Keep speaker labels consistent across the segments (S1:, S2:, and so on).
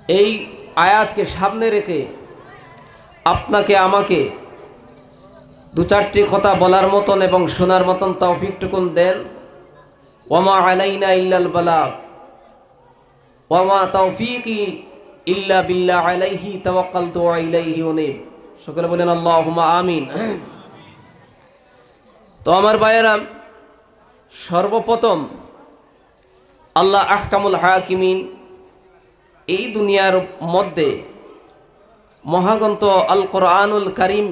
S1: এই আয়াতকে সামনে রেখে আপনাকে আমাকে দু চারটি কথা বলার মতন এবং শোনার মতন তৌফিকটুকুন দেন। ওয়ামা আলাইনা ইল্লাল বালাগ ওয়ামা তৌফিকি ইল্লা বিল্লাহ আলাইহি তাওয়াক্কালতু ওয়া ইলাইহি উনীব। সকলে বলেন আল্লাহুম্মা আমিন। তো আমার ভাইয়েরা, সর্বপ্রথম আল্লাহ আহকামুল হাকিমিন এই দুনিয়ার মধ্যে মহাগ্রন্থ আল কোরআনুল কারিম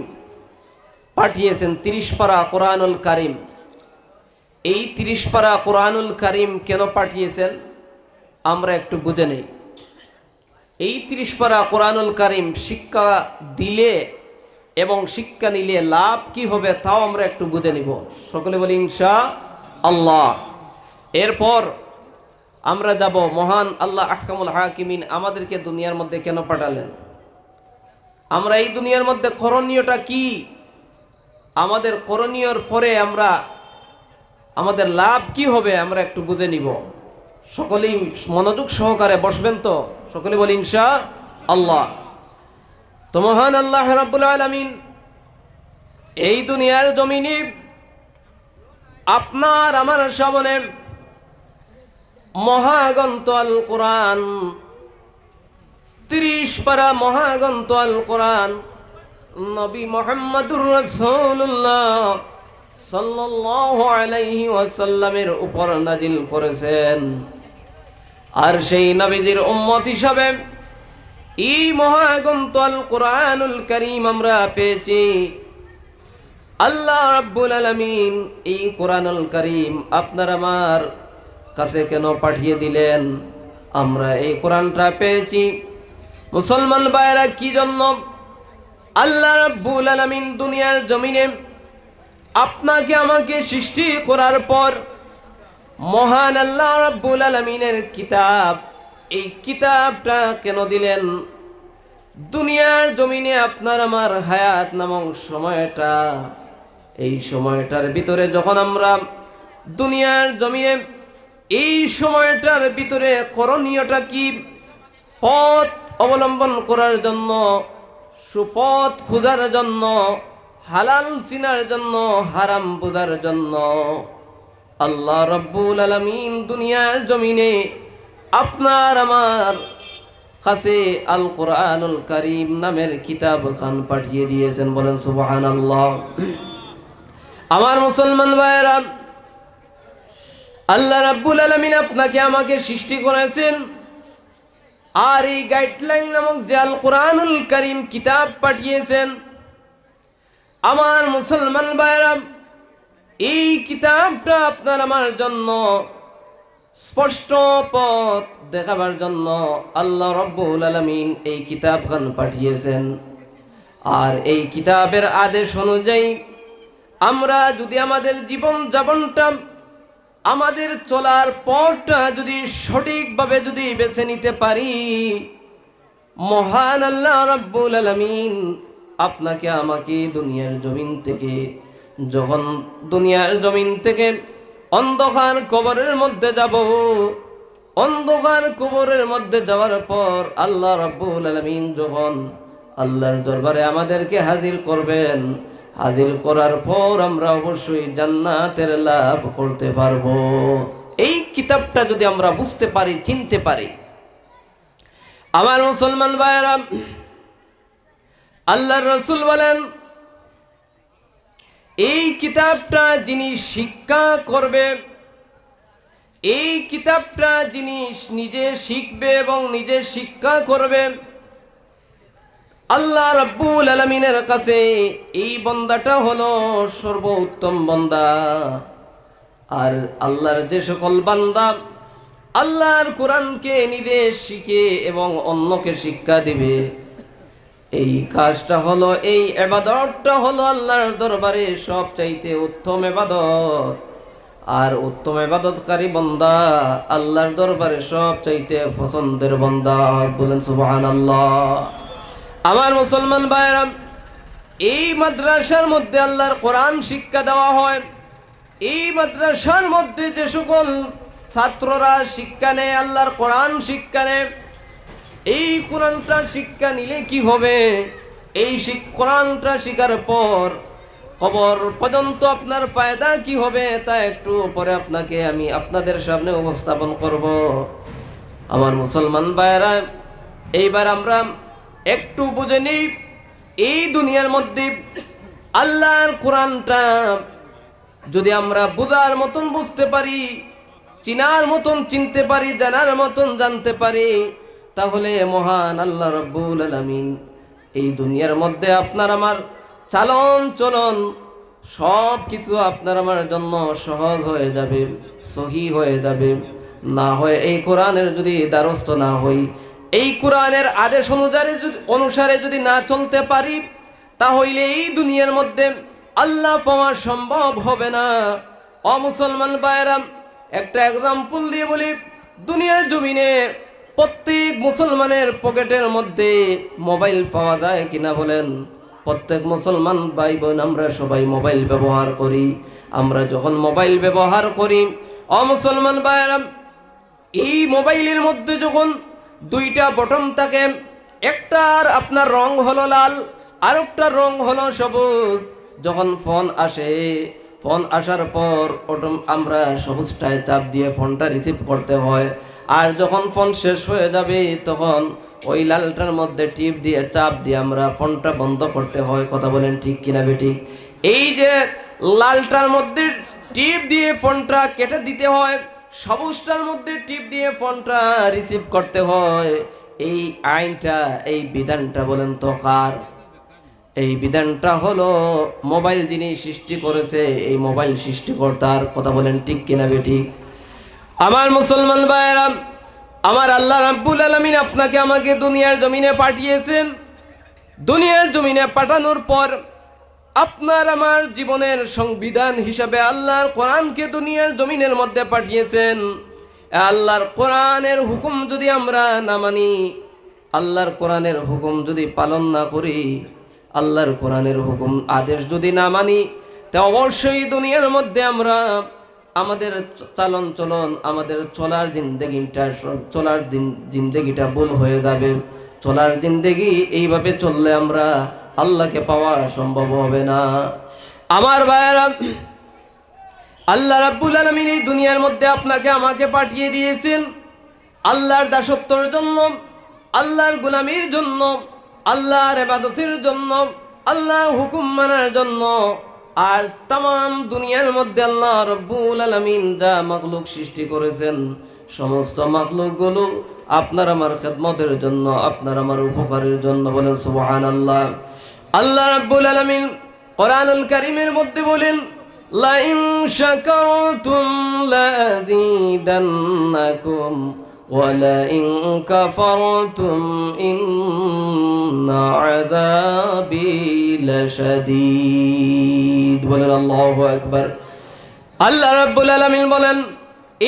S1: পাঠিয়েছেন। 30 পারা কোরআনুল কারিম। এই 30 পারা কোরআনুল কারিম কেন পাঠিয়েছেন আমরা একটু বুঝে নেই। এই 30 পারা কোরআনুল কারিম শিক্ষা দিলে এবং শিক্ষা নিলে লাভ কি হবে তাও আমরা একটু বুঝে নিব। সকলে বলি ইনশাআল্লাহ। এরপর আমরা যাব মহান আল্লাহ আহকামুল হাকিমিন আমাদেরকে দুনিয়ার মধ্যে কেন পাঠালেন, আমরা এই দুনিয়ার মধ্যে করণীয়টা কি, আমাদের করণীয়র পরে আমরা আমাদের লাভ কি হবে আমরা একটু বুঝে নিব। সকলেই মনোযোগ সহকারে বসবেন তো? সকলে বলি ইনশাআল্লাহ। তো মহান আল্লাহ রাব্বুল আলামিন এই দুনিয়ার জমিনে আপনার আমার সামনে মহাগ্রন্থ আল কোরআন 30 পারা মহাগ্রন্থ আল কোরআন নবী মুহাম্মদুর রাসূলুল্লাহ সাল্লাল্লাহু আলাইহি ওয়াসাল্লামের উপর নাজিল করেছেন। আর সেই নবীজির উম্মত হিসাবে এই মহাগ্রন্থ আল কোরআনুল কারীম আমরা পেয়েছি। আল্লাহ রাব্বুল আলামিন এই কোরআনুল কারীম আপনার আমার কাছে কেন পাঠিয়ে দিলেন? আমরা এই কোরআনটা পেয়েছি মুসলমান ভাইরা কি জন্য? আল্লাহ রাব্বুল আলামিন দুনিয়ার জমিনে আপনাকে আমাকে সৃষ্টি করার পর মহান আল্লাহ রাব্বুল আলামিনের কিতাব, এই কিতাবটা কেন দিলেন? দুনিয়ার জমিনে আপনার আমার হায়াত নামক সময়টা, এই সময়টার ভিতরে যখন আমরা দুনিয়ার জমিনে এই সময়টার ভিতরে করণীয়টা কি? পথ অবলম্বন করার জন্য, সুপথ খোঁজার জন্য, হালাল চিনার জন্য, হারাম বোঝার জন্য আল্লাহ রাব্বুল আলামিন দুনিয়ার জমিনে আপনার আমার কাছে আল কোরআনুল কারীম নামের কিতাব খান পাঠিয়ে দিয়েছেন। বলেন সুবহানাল্লাহ। আমার মুসলমান ভাইরা, আল্লাহ রাব্বুল আলামিন আপনাকে আমাকে সৃষ্টি করেছেন আর এই গাইডলাইন নামক যে আল কোরআনুল কারীম কিতাব পাঠিয়েছেন। আমার মুসলমান ভাইরা, এই কিতাবটা আপনার আমার জন্য স্পষ্ট পথ দেখাবার জন্য আল্লাহ রাব্বুল আলামিন এই কিতাবখান পাঠিয়েছেন। আর এই কিতাবের আদেশ অনুযায়ী আমরা যদি আমাদের জীবন যাপনটা, আমাদের চলার পথটা যদি সঠিকভাবে যদি বেছে নিতে পারি, মহান আল্লাহ রাব্বুল আলামিন আপনাকে আমাকে দুনিয়ার জমিন থেকে, যখন দুনিয়ার জমিন থেকে অন্ধকার কবরের মধ্যে যাব, অন্ধকার কবরের মধ্যে যাওয়ার পর আল্লাহ রাব্বুল আলামিন যখন আল্লাহর দরবারে আমাদেরকে হাজির করবেন, হাজির করার পর আমরা অবশ্যই জান্নাতের লাভ করতে পারবো। এই কিতাবটা যদি আমরা বুঝতে পারি, চিনতে পারি। আমার মুসলমান ভাইরা, আল্লাহর রাসূল বলেন এই কিতাবটা যিনি শিক্ষা করবে, এই কিতাবটা যিনি নিজে শিখবে এবং নিজে শিক্ষা করবে, আল্লাহ রাব্বুল আলামিনের কাছে এই বান্দাটা হলো সর্বোত্তম বান্দা। আর আল্লাহর যে সকল বান্দা আল্লাহর কোরআনকে নিজে শিখে এবং অন্যকে শিক্ষা দিবে, এই কাজটা হলো, এই ইবাদতটা হলো আল্লাহর দরবারে সবচাইতে উত্তম ইবাদত। আর উত্তম ইবাদতকারী বান্দা আল্লাহর দরবারে সবচাইতে পছন্দের বান্দা। বলেন সুবহানাল্লাহ। আমার মুসলমান ভাইরা, এই মাদ্রাসার মধ্যে আল্লাহর কোরআন শিক্ষা দেওয়া হয়। এই মাদ্রাসার মধ্যে যে সকল ছাত্ররা শিক্ষা নেয়, আল্লাহর কোরআন শিক্ষা নেয়, এই কোরআনটা শিক্ষা নিলে কি হবে? এই কোরআনটা শিখার পর কবর পর্যন্ত আপনার ফায়দা কি হবে তা একটু পরে আমি আপনাদের সামনে উপস্থাপন করব। আমার মুসলমান ভাইরা, এইবার আমরা একটু বুঝে নিই, এই দুনিয়ার মধ্যে আল্লাহর কোরআনটা যদি আমরা বুঝার মতন বুঝতে পারি, চিনার মতন চিনতে পারি, জানার মতন জানতে পারি, তাহলে মহান আল্লাহ রাব্বুল আলামিন এই দুনিয়ার মধ্যে আপনার আমার চালন চলন সব কিছু আপনার আমার জন্য সহজ হয়ে যাবে, সহি হয়ে যাবে। না হয় এই কোরআনের যদি দ্বারস্থ না হই, এই কোরআনের আদেশ অনুসারে যদি না চলতে পারি, তাহলে এই দুনিয়ার মধ্যে আল্লাহ পাওয়া সম্ভব হবে না। অমুসলমান ভাইরা, একটা এক্সাম্পল দিয়ে বলি, দুনিয়ার জমিনে প্রত্যেক মুসলমানের পকেটের মধ্যে মোবাইল পাওয়া যায় কিনা বলেন? প্রত্যেক মুসলমান ভাই বোন আমরা সবাই মোবাইল ব্যবহার করি। আমরা যখন মোবাইল ব্যবহার করি, অমুসলমান ভাইরা, এই মোবাইলের মধ্যে যখন দুইটা বটন থাকে, একটার আপনার রং হলো লাল, আরেকটার রং হলো সবুজ। যখন ফোন আসে, ফোন আসার পর আমরা সবুজটায় চাপ দিয়ে ফোনটা রিসিভ করতে হয়। আর যখন ফোন শেষ হয়ে যাবে, তখন ওই লালটার মধ্যে টিপ দিয়ে চাপ দিয়ে আমরা ফোনটা বন্ধ করতে হয়। কথা বলেন ঠিক কিনা বেঠিক? এই যে লালটার মধ্যে টিপ দিয়ে ফোনটা কেটে দিতে হয়, সবুজটার মধ্যে টিপ দিয়ে ফোনটা রিসিভ করতে হয়, এই আইনটা, এই বিধানটা বলেন তো কার? এই বিধানটা হলো মোবাইল যিনি সৃষ্টি করেছে, এই মোবাইল সৃষ্টিকর্তার। কথা বলেন ঠিক কিনা বেঠিক? আমার মুসলমান ভাইয়েরা, আমার আল্লাহ রাব্বুল আলামিন আপনাকে আমাকে দুনিয়ার জমিনে পাঠিয়েছেন। দুনিয়ার জমিনে পাঠানোর পর আপনার আমার জীবনের সংবিধান হিসাবে আল্লাহর কোরআনকে দুনিয়ার জমিনের মধ্যে পাঠিয়েছেন। আল্লাহর কোরআনের হুকুম যদি আমরা না মানি, আল্লাহর কোরআনের হুকুম যদি পালন না করি, আল্লাহর কোরআনের হুকুম আদেশ যদি না মানি, তা অবশ্যই দুনিয়ার মধ্যে আমরা আমাদের চালন চলন, আমাদের চলার জিন্দেগিটা ভুল হয়ে যাবে। চলার জিন্দেগি এইভাবে চললে আমরা আল্লাহকে পাওয়া সম্ভব হবে না। আমার ভাইয়েরা, আল্লাহ রাব্বুল আলামিন এই দুনিয়ার মধ্যে আপনাকে আমাকে পাঠিয়ে দিয়েছেন আল্লাহর দাসত্বর জন্য, আল্লাহর গোলামির জন্য, আল্লাহর ইবাদতের জন্য, আল্লাহর হুকুম মানার জন্য। আর তাম দুনিয়ার মধ্যে আল্লাহ রাব্বুল আলামিন যা মাখলুক সৃষ্টি করেছেন, সমস্ত মাখলুকগুলো আপনার আমার খেদমতের জন্য, আপনার আমার উপকারের জন্য। বলেন সুবহানাল্লাহ। আল্লাহ রাব্বুল আলামিন কোরআনুল কারীমের মধ্যে বলেন, লা ইন শাকারতুম লাযীদান্নাকুম ওয়া লা ইন কাফারতুম ইন্না আযাবি লাশাদীদ। বলেন আল্লাহু আকবার। আল্লাহ রাব্বুল আলামিন বলেন,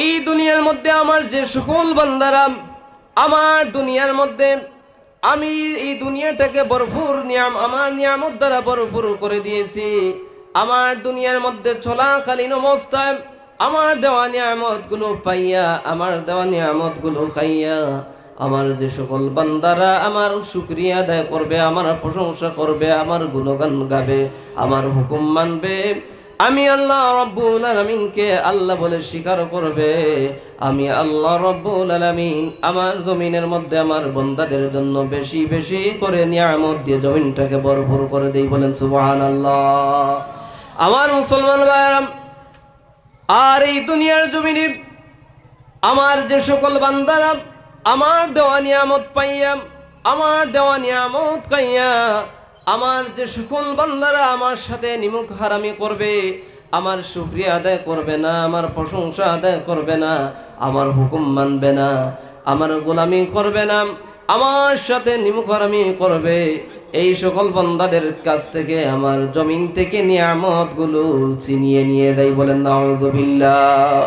S1: এই দুনিয়ার মধ্যে আমার যে সকল বান্দারা, আমার দুনিয়ার মধ্যে আমি এই দুনিয়াটাকে ভরপুর আমার নিয়ামত দ্বারা ভরপুর করে দিয়েছি। আমার দুনিয়ার মধ্যে চলাকালীন অবস্থায় আমার দেওয়া নিয়ামতগুলো পাইয়া, আমার দেওয়া নিয়ামতগুলো খাইয়া, আমার যে সকল বান্দারা আমার শুকরিয়া আদায় করবে, আমার প্রশংসা করবে, আমার গুণগান গাবে, আমার হুকুম মানবে, আমি আল্লাহ রাব্বুল আলামিনকে আল্লাহ বলে স্বীকার করবে, আমি আল্লাহ রাব্বুল আলামিন আমার জমিনের মধ্যে আমার বান্দাদের জন্য বেশি বেশি করে নিয়ামত দিয়ে জমিনটাকে ভরপুর করে দেই। বলেন সুবহানাল্লাহ। আমার মুসলমান ভাইরা, আর এই দুনিয়ার জমিনে আমার যে সকল বান্দারা আমার দেওয়া নিয়ামত পাইয়া, আমার দেওয়া নিয়ামত খাইয়া, আমার যে সকল বান্দারা আমার সাথে নিমুখ হারামি করবে, আমার শুকরিয়া আদায় করবে না, আমার প্রশংসা আদায় করবে না, আমার হুকুম মানবে না, আমার গোলামি করবে না, আমার সাথে নিমুখ হারামি করবে, এই সকল বান্দাদের কাছ থেকে আমার জমিন থেকে নিয়ামতগুলো ছিনিয়ে নিয়ে দেয়। বলেন নাউযুবিল্লাহ।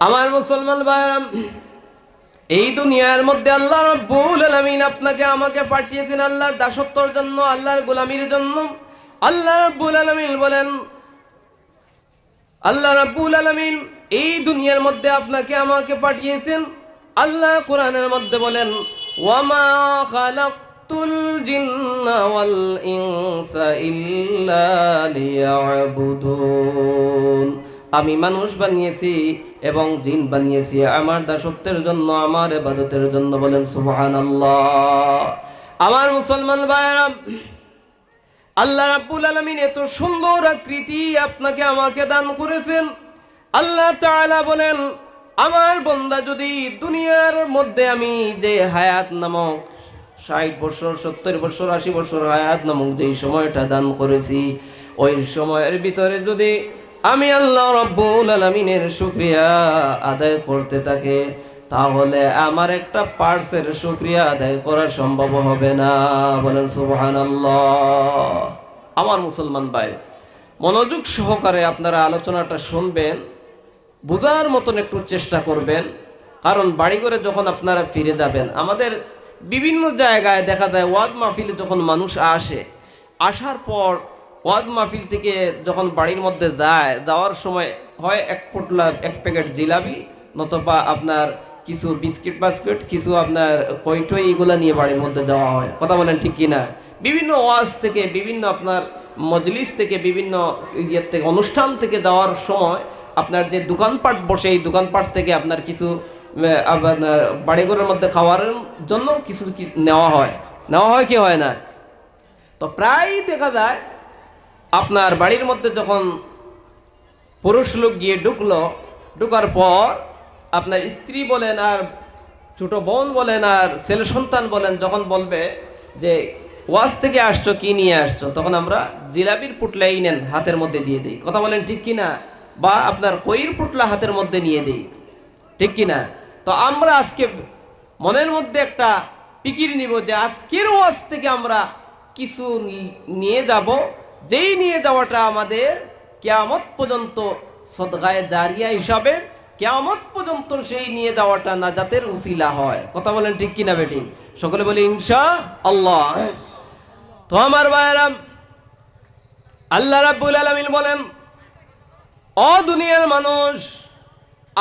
S1: আমার মুসলমান ভাইরা, এই দুনিয়ার মধ্যে আল্লাহ রাব্বুল আলামিন আপনাকে আমাকে পাঠিয়েছেন আল্লাহর দাসত্বর জন্য, আল্লাহর গোলামির জন্য। আল্লাহ রাব্বুল আলামিন বলেন, আল্লাহ রাব্বুল আলামিন এই দুনিয়ার মধ্যে আপনাকে আমাকে পাঠিয়েছেন। আল্লাহ কোরআনের মধ্যে বলেন, ওয়ামা খালাকতুল জিন্না ওয়াল ইনসা ইল্লা লিয়াবুদুন। আমি মানুষ বানিয়েছি এবং জিন বানিয়েছি আমার দাসত্বের জন্য, আমার ইবাদতের জন্য। বলেন সুবহানাল্লাহ। আমার মুসলমান ভাইরা, আল্লাহ রাব্বুল আলামিন এত সুন্দর আকৃতি আপনাকে আমাকে দান করেছেন। আল্লাহ তাআলা বলেন, আমার বান্দা যদি দুনিয়ার মধ্যে আমি যে হায়াত নামক 60 বছর 70 বছর 80 বছর হায়াত নামক যে সময়টা দান করেছি, ওই সময়ের ভিতরে যদি আমি আল্লাহ রাব্বুল আলামিনের শুকরিয়া আদায় করতে থাকে, তাহলে আমার একটা পার্টসের শুকরিয়া আদায় করা সম্ভব হবে না। বলেন সুবহানাল্লাহ। আমার মুসলমান ভাই, মনোযোগ সহকারে আপনারা আলোচনাটা শুনবেন, বোঝার মতন একটু চেষ্টা করবেন। কারণ বাড়ি করে যখন আপনারা ফিরে যাবেন, আমাদের বিভিন্ন জায়গায় দেখা যায় ওয়াজ মাহফিলে যখন মানুষ আসে, আসার পর ওয়াজ মাহফিল থেকে যখন বাড়ির মধ্যে যায়, যাওয়ার সময় হয় এক পোটলা এক প্যাকেট জিলাপি, নতুবা আপনার কিছু বিস্কিট বাস্কিট, কিছু আপনার কইটই, এগুলো নিয়ে বাড়ির মধ্যে যাওয়া হয়। কথা বলেন ঠিক কিনা? বিভিন্ন ওয়াজ থেকে, বিভিন্ন আপনার মজলিস থেকে, বিভিন্ন ইয়ের থেকে, অনুষ্ঠান থেকে যাওয়ার সময় আপনার যে দোকানপাট বসে, এই দোকানপাট থেকে আপনার কিছু বাড়িঘরের মধ্যে খাওয়ার জন্য কিছু নেওয়া হয় কি হয় না? তো প্রায় দেখা যায় আপনার বাড়ির মধ্যে যখন পুরুষ লোক গিয়ে ঢুকার পর আপনার স্ত্রী বলেন আর ছোট বোন বলেন আর ছেলে সন্তান বলেন, যখন বলবে যে ওয়াজ থেকে আসছো, কি নিয়ে আসছো, তখন আমরা জিলাপির পুটলাই নেন হাতের মধ্যে দিয়ে দিই। কথা বলেন ঠিক কিনা? বা আপনার খইর পুটলা হাতের মধ্যে নিয়ে দিই, ঠিক কিনা? তো আমরা আজকে মনের মধ্যে একটা ফিকির নিব যে আজকের ওয়াজ থেকে আমরা কিছু নিয়ে যাব, যেই নিয়ে যাওয়াটা আমাদের কিয়ামত পর্যন্ত সদগায়ে জারিয়া হিসাবে, কিয়ামত পর্যন্ত সেই নিয়ে যাওয়াটা নাজাতের উসিলা হয়। কথা বলেন ঠিক কিনা বেটি? সকলে বলি ইনশাআল্লাহ। তো আমার ভাইরা, আল্লাহ রাব্বুল আলামিন বলেন, ও দুনিয়ার মানুষ,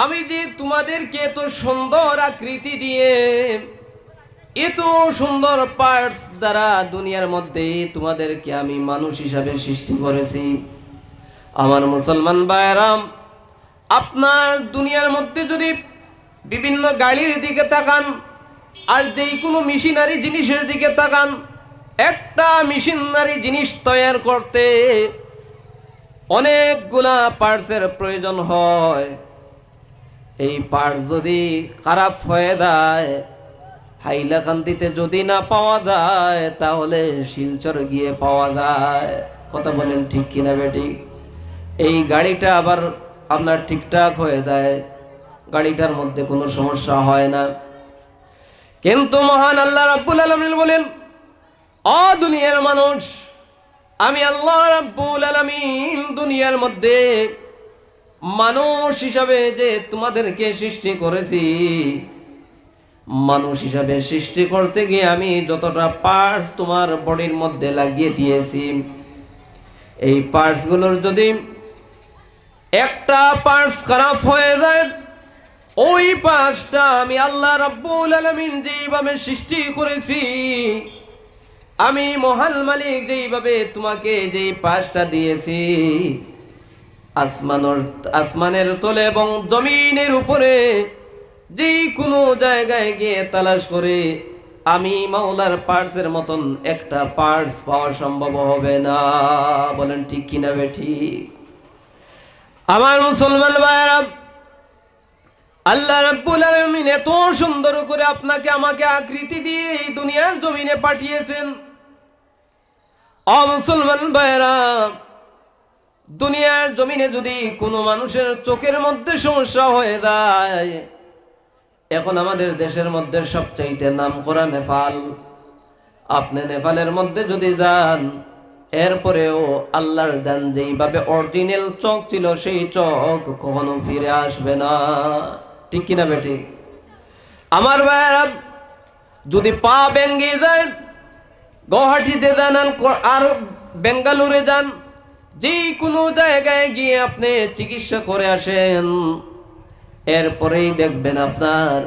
S1: আমি যে তোমাদেরকে এত সুন্দর আকৃতি দিয়ে, এত সুন্দর পার্টস দ্বারা দুনিয়ার মধ্যে তোমাদেরকে আমি মানুষ হিসাবে সৃষ্টি করেছি। আমার মুসলমান ভাইরা, আপনার দুনিয়ার মধ্যে যদি বিভিন্ন গাড়ির দিকে তাকান আর যেই কোনো মেশিনারি জিনিসের দিকে তাকান, একটা মেশিনারি জিনিস তৈরি করতে অনেকগুলা পার্টসের প্রয়োজন হয়। এই পার্টস যদি খারাপ হয়ে যায়, হাইলাকান্দিতে যদি না পাওয়া যায়, তাহলে শিলচর গিয়ে পাওয়া যায়। কথা বলেন ঠিক কিনা বেটি? এই গাড়িটা আবার আপনার ঠিকঠাক হয়ে যায়, গাড়িটার মধ্যে কোনো সমস্যা হয় না। কিন্তু মহান আল্লাহ রাব্বুল আলামিন বলেন, ও দুনিয়ার মানুষ, আমি আল্লাহ রাব্বুল আলামিন দুনিয়ার মধ্যে মানুষ হিসাবে যে তোমাদেরকে সৃষ্টি করেছি, মানুষ হিসাবে সৃষ্টি করতে গিয়ে আমি যতটা পার্টস তোমার বডির মধ্যে লাগিয়ে দিয়েছি, এই পার্টসগুলোর যদি একটা পার্টস খারাপ হয়ে যায়, ওই পার্টসটা আমি আল্লাহ রাব্বুল আলামিন যেইভাবে সৃষ্টি করেছি, আমি মহান মালিক যেইভাবে তোমাকে যেই পার্টসটা দিয়েছি, আসমানের তলে এবং জমিনের উপরে যে কোনো জায়গায় গিয়ে তালাশ করে আমি মাওলার পার্টসের মতন একটা পার্টস পাওয়া সম্ভব হবে না। বলেন ঠিক কিনা বেঠি? আমার মুসলমান ভাইরা, আল্লাহ রাব্বুল আলামিন এত সুন্দর করে আপনাকে আমাকে আকৃতি দিয়ে এই দুনিয়ার জমিনে পাঠিয়েছেন। ও মুসলমান ভাইরা, দুনিয়ার জমিনে যদি কোনো মানুষের চোখের মধ্যে সমস্যা হয়ে যায়, এখন আমাদের দেশের মধ্যে সবচাইতে নাম করা নেপাল, আপনি নেপালের মধ্যে যদি যান, এরপরেও আল্লাহর দান যেইভাবে অরিজিনাল চোখ ছিল, সেই চোখ কখনো ফিরে আসবে না। ঠিক কিনা বেটি? আমার ভাইরা, যদি পা ভেঙে যায়, গুয়াহাটিতে যান আর বেঙ্গালুরে যান, যে কোনো জায়গায় গিয়ে আপনি চিকিৎসা করে আসেন, এরপরেই দেখবেন আপনার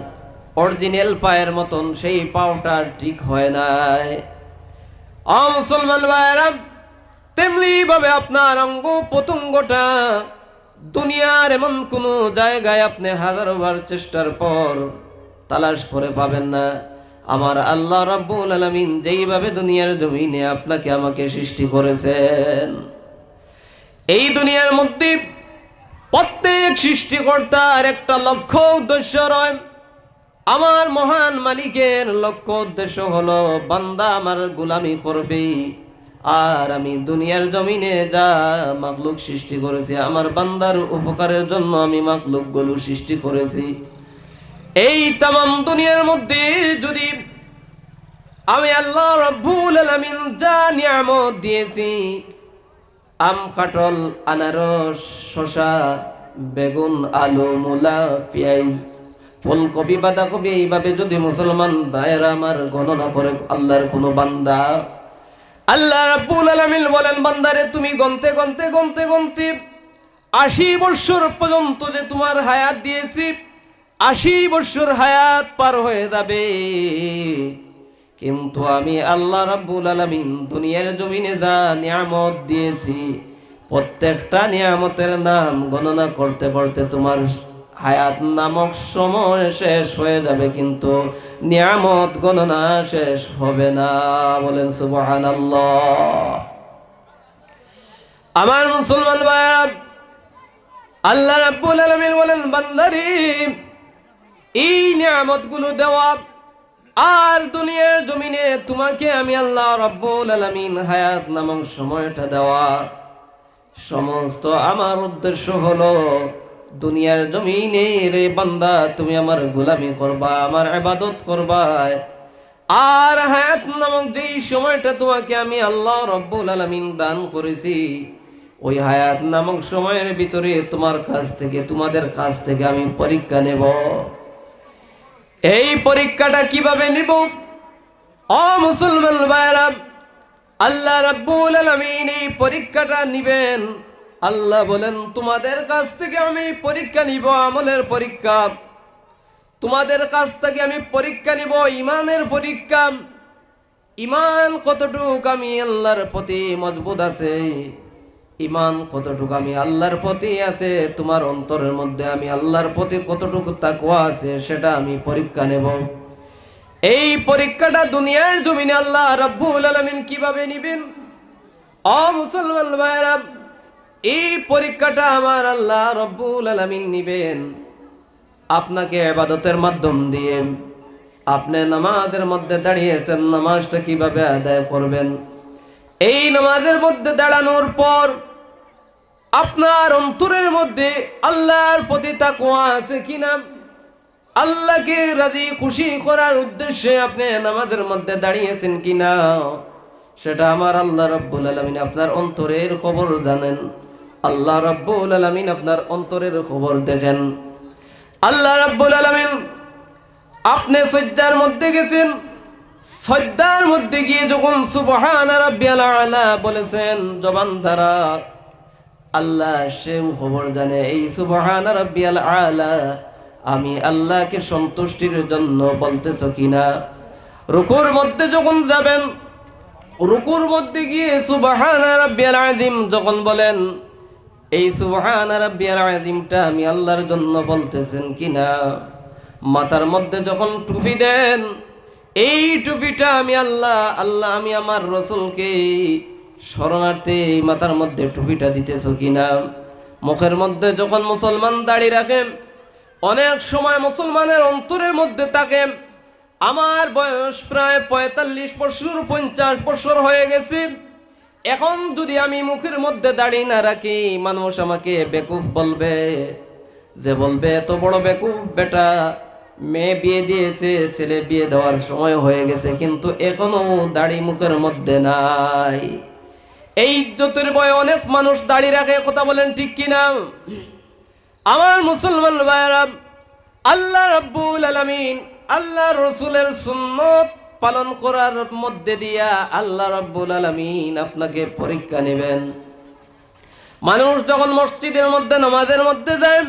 S1: অরিজিনাল পায়ের মতন সেই পাওটা ঠিক হয় নাই। মুসলমান ভাইরা, তেমনি ভাবে আপনার অঙ্গ প্রত্যঙ্গটা দুনিয়ার এমন কোন জায়গায় আপনি হাজারবার চেষ্টার পর তালাশ করে পাবেন না। আমার আল্লাহ রাব্বুল আলামিন যেইভাবে দুনিয়ার জমিনে আপনাকে আমাকে সৃষ্টি করেছেন, এই দুনিয়ার মধ্যে প্রত্যেক সৃষ্টিকর্তার একটা লক্ষ্য উদ্দেশ্য রয়। আমার মহান মালিকের লক্ষ্য উদ্দেশ্য হলো বান্দা আমার গোলামি করবে, আর আমি দুনিয়ার জমিনে যা মাখলুক সৃষ্টি করেছি আমার বান্দার উপকারের জন্য আমি মাখলুকগুলো সৃষ্টি করেছি। এই তামাম দুনিয়ার মধ্যে যদি আমি আল্লাহ রাব্বুল আলামিন যা নিয়ামত দিয়েছি, আম, কাঁঠাল, আনারস, শসা, বেগুন, আলু, মূলা, পেঁয়াজ, ফুলকপি, বাঁধাকপি, এইভাবে যদি মুসলমান ভাইয়েরা আমার গণনা করে আল্লাহর কোনো বান্দা, আল্লাহ রাব্বুল আলামিন বলেন, বান্দারে তুমি গনতে গনতে গনতে গনতে 80 বছর পর্যন্ত যে তোমার হায়াত দিয়েছি, 80 বছর হায়াত পার হয়ে যাবে, কিন্তু আমি আল্লাহ রাব্বুল আলামিন দুনিয়ার জমিনে যা নিয়ামত দিয়েছি প্রত্যেকটা নিয়ামতের নাম গণনা করতে করতে তোমার হায়াত নামক সময় শেষ হয়ে যাবে, কিন্তু নিয়ামত গণনা শেষ হবে না। বলেন সুবহানাল্লাহ। আমার মুসলমান ভাইরা, আল্লাহ রাব্বুল আলামিন বলেন, বান্দারে এই নিয়ামতগুলো দেওয়া আর দুনিয়ার জমিনে তোমাকে আমি আল্লাহ রাব্বুল আলামিন হায়াত নামক সময়টা দেওয়া, সমস্ত আমার উদ্দেশ্য হলো দুনিয়ার জমিনে রে বান্দা তুমি আমার গোলামি করবা, আমার ইবাদত করবা, আর হায়াত নামক যেই সময়টা তোমাকে আমি আল্লাহ রাব্বুল আলামিন দান করেছি, ওই হায়াত নামক সময়ের ভিতরে তোমার কাছ থেকে, তোমাদের কাছ থেকে আমি পরীক্ষা নেব। এই পরীক্ষাটা কিভাবে নিব? মুসলমান ভাইরা, আল্লাহ রাব্বুল আলামিন এই পরীক্ষাটা নিবেন। আল্লাহ বলেন, তোমাদের কাছ থেকে আমি পরীক্ষা নিব, আমলের পরীক্ষা। তোমাদের কাছ থেকে আমি পরীক্ষা নিব ইমানের পরীক্ষা। ইমান কতটুক আমি আল্লাহর প্রতি মজবুত আছে, ইমান কতটুকু আমি আল্লাহর প্রতি আছে, তোমার অন্তরের মধ্যে আমি আল্লাহর প্রতি কতটুকু তাকওয়া আছে, সেটা আমি পরীক্ষা নেব। এই পরীক্ষাটা দুনিয়ার জমিনে আল্লাহ রাব্বুল আলামিন কিভাবে নিবেন? মুসলমান ভাইরা, এই পরীক্ষাটা আমার আল্লাহ রাব্বুল আলামিন নিবেন আপনাকে ইবাদতের মাধ্যম দিয়ে। আপনি নামাজের মধ্যে দাঁড়িয়েছেন, নামাজটা কিভাবে আদায় করবেন? এই নামাজের মধ্যে দাঁড়ানোর পর আপনার অন্তরের মধ্যে আল্লাহর প্রতি তাকওয়া আছে কিনা, আল্লাহকে রাজি খুশি করার উদ্দেশ্যে আপনি নামাজের মধ্যে দাঁড়িয়েছেন কিনা, সেটা আমার আল্লাহ রাব্বুল আলামিন আপনার অন্তরের খবর জানেন। আল্লাহ রাব্বুল আলামিন আপনার অন্তরের খবর দেখেন। আল্লাহ রাব্বুল আলামিন, আপনি সিজদার মধ্যে গেছেন, সিজদার মধ্যে গিয়ে যখন সুবহান রাব্বিয়াল আলা বলেছেন জবান দ্বারা, আল্লাহ সেও খবর জানে এই সুবহান রাব্বিয়াল আলা আমি আল্লাহকে সন্তুষ্টির জন্য বলতেছ কিনা। রুকুর মধ্যে যখন যাবেন, রুকুর মধ্যে গিয়ে সুবহান রাব্বিয়াল আযীম যখন বলেন, এই সুবহান রাব্বিয়াল আযীমটা আমি আল্লাহর জন্য বলতেছেন কিনা। মাথার মধ্যে যখন টুপি দেন, এই টুপিটা আমি আল্লাহ আমি আমার রাসূলকে শরণার্থে এই মাথার মধ্যে টুপিটা দিতেছ কিনা। মুখের মধ্যে যখন মুসলমান দাড়ি রাখেন, অনেক সময় মুসলমানের অন্তরের মধ্যে থাকে, আমার বয়স প্রায় 45 বছর 50 বছর হয়ে গেছে, এখন যদি আমি মুখের মধ্যে দাড়ি না রাখি, মানুষ আমাকে বেকুফ বলবে, যে বলবে এত বড় বেকুফ বেটা, মেয়ে বিয়ে দিয়েছে, ছেলে বিয়ে দেওয়ার সময় হয়ে গেছে, কিন্তু এখনো দাড়ি মুখের মধ্যে নাই। এই ইজ্জতের ভয়ে অনেক মানুষ দাড়ি রাখে, কথা বলেন ঠিক কিনা? আমার মুসলমান ভাইরা, আল্লাহ রাব্বুল আলামিন আল্লাহ রাসূলের সুন্নাত পালন করার মধ্যে দিয়া আল্লাহ রাব্বুল আলামিন আপনাকে পরীক্ষা নেবেন। মানুষ যখন মসজিদের মধ্যে নামাজের মধ্যে যায়,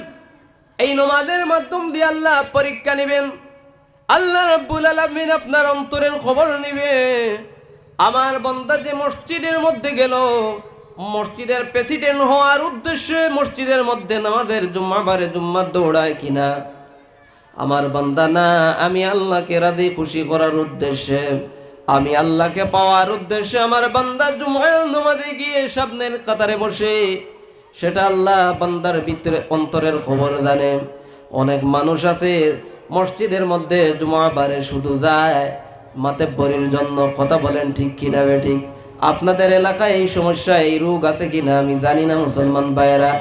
S1: এই নামাজের মাধ্যম দিয়ে আল্লাহ পরীক্ষা নেবেন। আল্লাহ রাব্বুল আলামিন আপনার অন্তরের খবর নিবে। আমার বান্দা যে মসজিদের মধ্যে গেল, মসজিদের প্রেসিডেন্ট হওয়ার উদ্দেশ্যে মসজিদের মধ্যে নামাজের জুম্মাবারে জুম্মা দৌড়ায় কিনা? আমার বান্দা না, আমি আল্লাহকে রাজি খুশি করার উদ্দেশ্যে, আমি আল্লাহকে পাওয়ার উদ্দেশ্যে আমার বান্দা জুমার নামাজে গিয়ে সামনের কাতারে বসে, সেটা আল্লাহ বান্দার ভিতরে অন্তরের খবর জানে। অনেক মানুষ আছে মসজিদের মধ্যে জুমাবারে শুধু যায় মাতেব্বরির জন্য। কথা বলেন ঠিক কিনা বেঠিক? আপনাদের এলাকায় এই সমস্যা, এই রোগ আছে কিনা আমি জানি না মুসলমান ভাইয়েরা,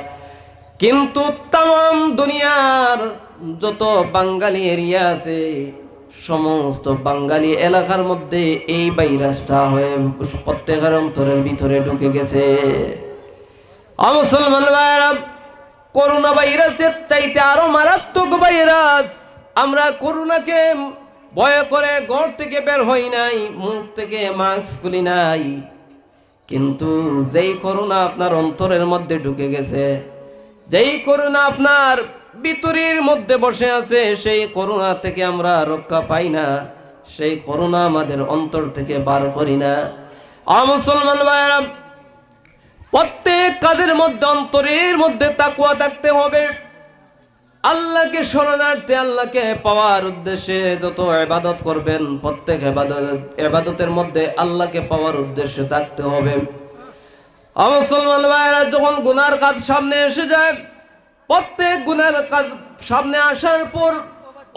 S1: কিন্তু তাম দুনিয়ার যত বাঙালি এরিয়া আছে, সমস্ত বাঙালি এলাকার মধ্যে এই ভাইরাসটা হয়ে প্রত্যেকের অন্তরের ভিতরে ঢুকে গেছে। মুসলমান ভাইয়েরা, করোনা ভাইরাসের চাইতে আরো মারাত্মক ভাইরাস। আমরা করোনাকে ভয় করে ঘর থেকে বের হই নাই, মুখ থেকে মাস্ক খুলি নাই, কিন্তু যেই করোনা আপনার অন্তরের মধ্যে ঢুকে গেছে, যেই করোনা আপনার ভিতরের মধ্যে বসে আছে, সেই করোনা থেকে আমরা রক্ষা পাই না, সেই করোনা আমাদের অন্তর থেকে বার করি না। মুসলমান ভাইয়েরা, প্রত্যেক কাজের মধ্যে অন্তরের মধ্যে তাকওয়া থাকতে হবে। আল্লাহকে শরণার্থে, আল্লাহকে পাওয়ার উদ্দেশ্যে যত ইবাদত করবেন, প্রত্যেক ইবাদতের মধ্যে আল্লাহকে পাওয়ার উদ্দেশ্যে থাকতে হবে। মুসলমান ভাইয়েরা, যখন গুনার কাজ সামনে এসে যায়, প্রত্যেক গুনার কাজ সামনে আসার পর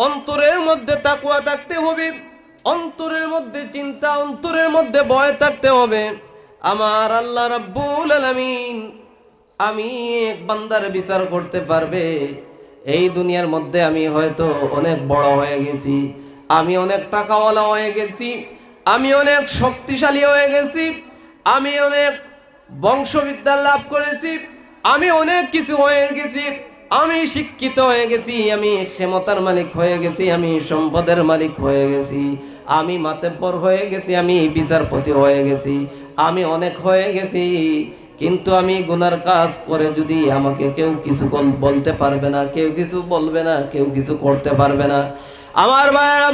S1: অন্তরের মধ্যে তাকওয়া থাকতে হবে, অন্তরের মধ্যে চিন্তা, অন্তরের মধ্যে ভয় থাকতে হবে। আমার আল্লাহ রাব্বুল আলামিন আমি এক বান্দার বিচার করতে পারবে। এই দুনিয়ার মধ্যে আমি হয়তো অনেক বড় হয়ে গেছি, আমি অনেক টাকাওয়ালা হয়ে গেছি, আমি অনেক শক্তিশালী হয়ে গেছি, আমি অনেক বংশবিদ্যা লাভ করেছি, আমি অনেক কিছু হয়ে গেছি, আমি শিক্ষিত হয়ে গেছি, আমি ক্ষমতার মালিক হয়ে গেছি, আমি সম্পদের মালিক হয়ে গেছি, আমি মাতব্বর হয়ে গেছি, আমি বিচারপতি হয়ে গেছি, আমি অনেক হয়ে গেছি, কিন্তু আমি গুনার কাজ করে যদি আমাকে কেউ কিছু বলতে পারবে না, কেউ কিছু বলবে না, কেউ কিছু করতে পারবে না। আমার ভাইরা,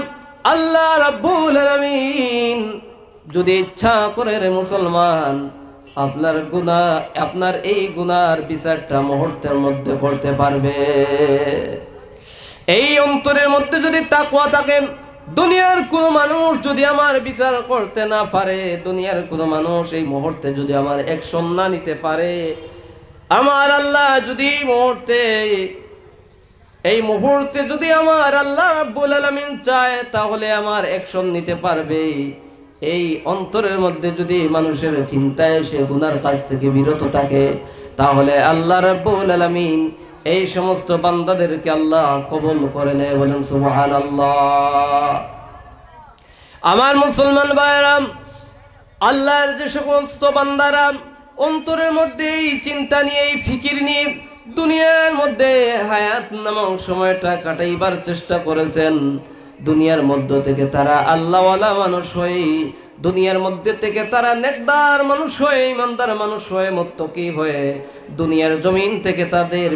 S1: আল্লাহ রাব্বুল আলামিন যদি ইচ্ছা করে রে মুসলমান, আপনার গুনাহ, আপনার এই গুনার বিচারটা মুহূর্তের মধ্যে করতে পারবে। এই অন্তরের মধ্যে যদি তাকওয়া থাকে, দুনিয়ার কোন মানুষ যদি আমার বিচার করতে না পারে, দুনিয়ার কোন মানুষ এই মুহূর্তে যদি আমার অ্যাকশন না নিতে পারে, আমার আল্লাহ যদি এই মুহূর্তে যদি আমার আল্লাহ রাব্বুল আলামিন চায়, তাহলে আমার অ্যাকশন নিতে পারবে। এই অন্তরের মধ্যে যদি মানুষের চিন্তায় সে গুনার কাজ থেকে বিরত থাকে, তাহলে আল্লাহ রাব্বুল আলামিন এই সমস্ত বান্দাদেরকে আল্লাহ কবুল করে নেয়। বলেন সুবহানাল্লাহ। আমার মুসলমান ভাইরা, আল্লাহর যে সমস্ত বান্দারা অন্তরের মধ্যে এই চিন্তা নিয়ে, এই ফিকির নিয়ে দুনিয়ার মধ্যে হায়াত নামক সময়টা কাটাইবার চেষ্টা করেছেন, দুনিয়ার মধ্য থেকে তারা আল্লাহওয়ালা মানুষ হয়ে, দুনিয়ার মধ্যে থেকে তারা নেকদার মানুষ হয়ে, ইমানদার মানুষ হয়ে, মুত্তাকি হয়ে দুনিয়ার জমিন থেকে তাদের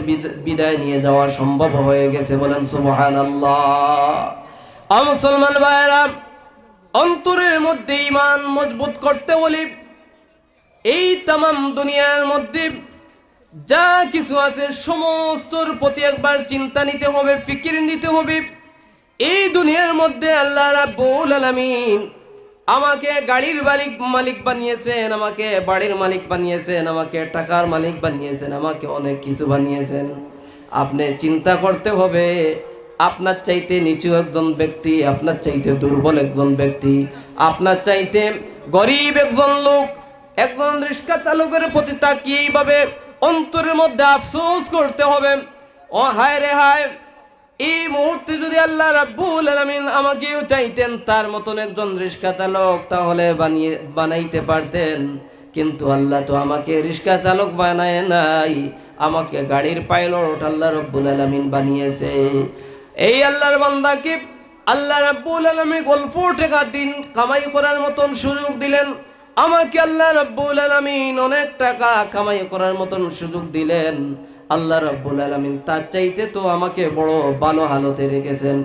S1: বিদায় নিয়ে যাওয়া সম্ভব হয়ে গেছে। বলেন সুবহানাল্লাহ। মুসলমান ভাইরা, অন্তরের মধ্যে ঈমান মজবুত করতে বলি, এই তামাম দুনিয়ার মধ্যে যা কিছু আছে সমস্তর প্রতি একবার চিন্তা নিতে হবে, ফিকির নিতে হবে। এই দুনিয়ার মধ্যে আল্লাহ রাব্বুল আলামিন আমাকে গাড়ির মালিক বানিয়েছেন, আমাকে বাড়ির মালিক বানিয়েছেন, আমাকে টাকার মালিক বানিয়েছেন, আমাকে অনেক কিছু বানিয়েছেন। আপনি চিন্তা করতে হবে, আপনার চাইতে নিচু একজন ব্যক্তি, আপনার চাইতে দুর্বল একজন ব্যক্তি, আপনার চাইতে গরিব একজন লোক, একজন রিক্সা চালকের প্রতি তাকিয়ে এইভাবে অন্তরের মধ্যে আফসোস করতে হবে, ও হায় রে হায়, এই মুহূর্তে যদি আল্লাহ রাব্বুল আলামিন আমাকেও চাইতেন তার মতন একজন রিক্সা চালক, তাহলে বানাইতে পারতেন। কিন্তু আল্লাহ তো আমাকে রিক্সা চালক বানায় নাই, আমাকে গাড়ির পাইলট আল্লাহ রাব্বুল আলামিন বানিয়েছে। এই আল্লাহর বান্দাকে আল্লাহ রাব্বুল আলামিন অল্প টাকা দিন কামাই করার মতন সুযোগ দিলেন, আমাকে আল্লাহ রাব্বুল আলামিন অনেক টাকা কামাই করার মতন সুযোগ দিলেন। আল্লাহ রাব্বুল আলামিন তার চাইতে তো আমাকে বড় ভালো হালতে রেখেছেন।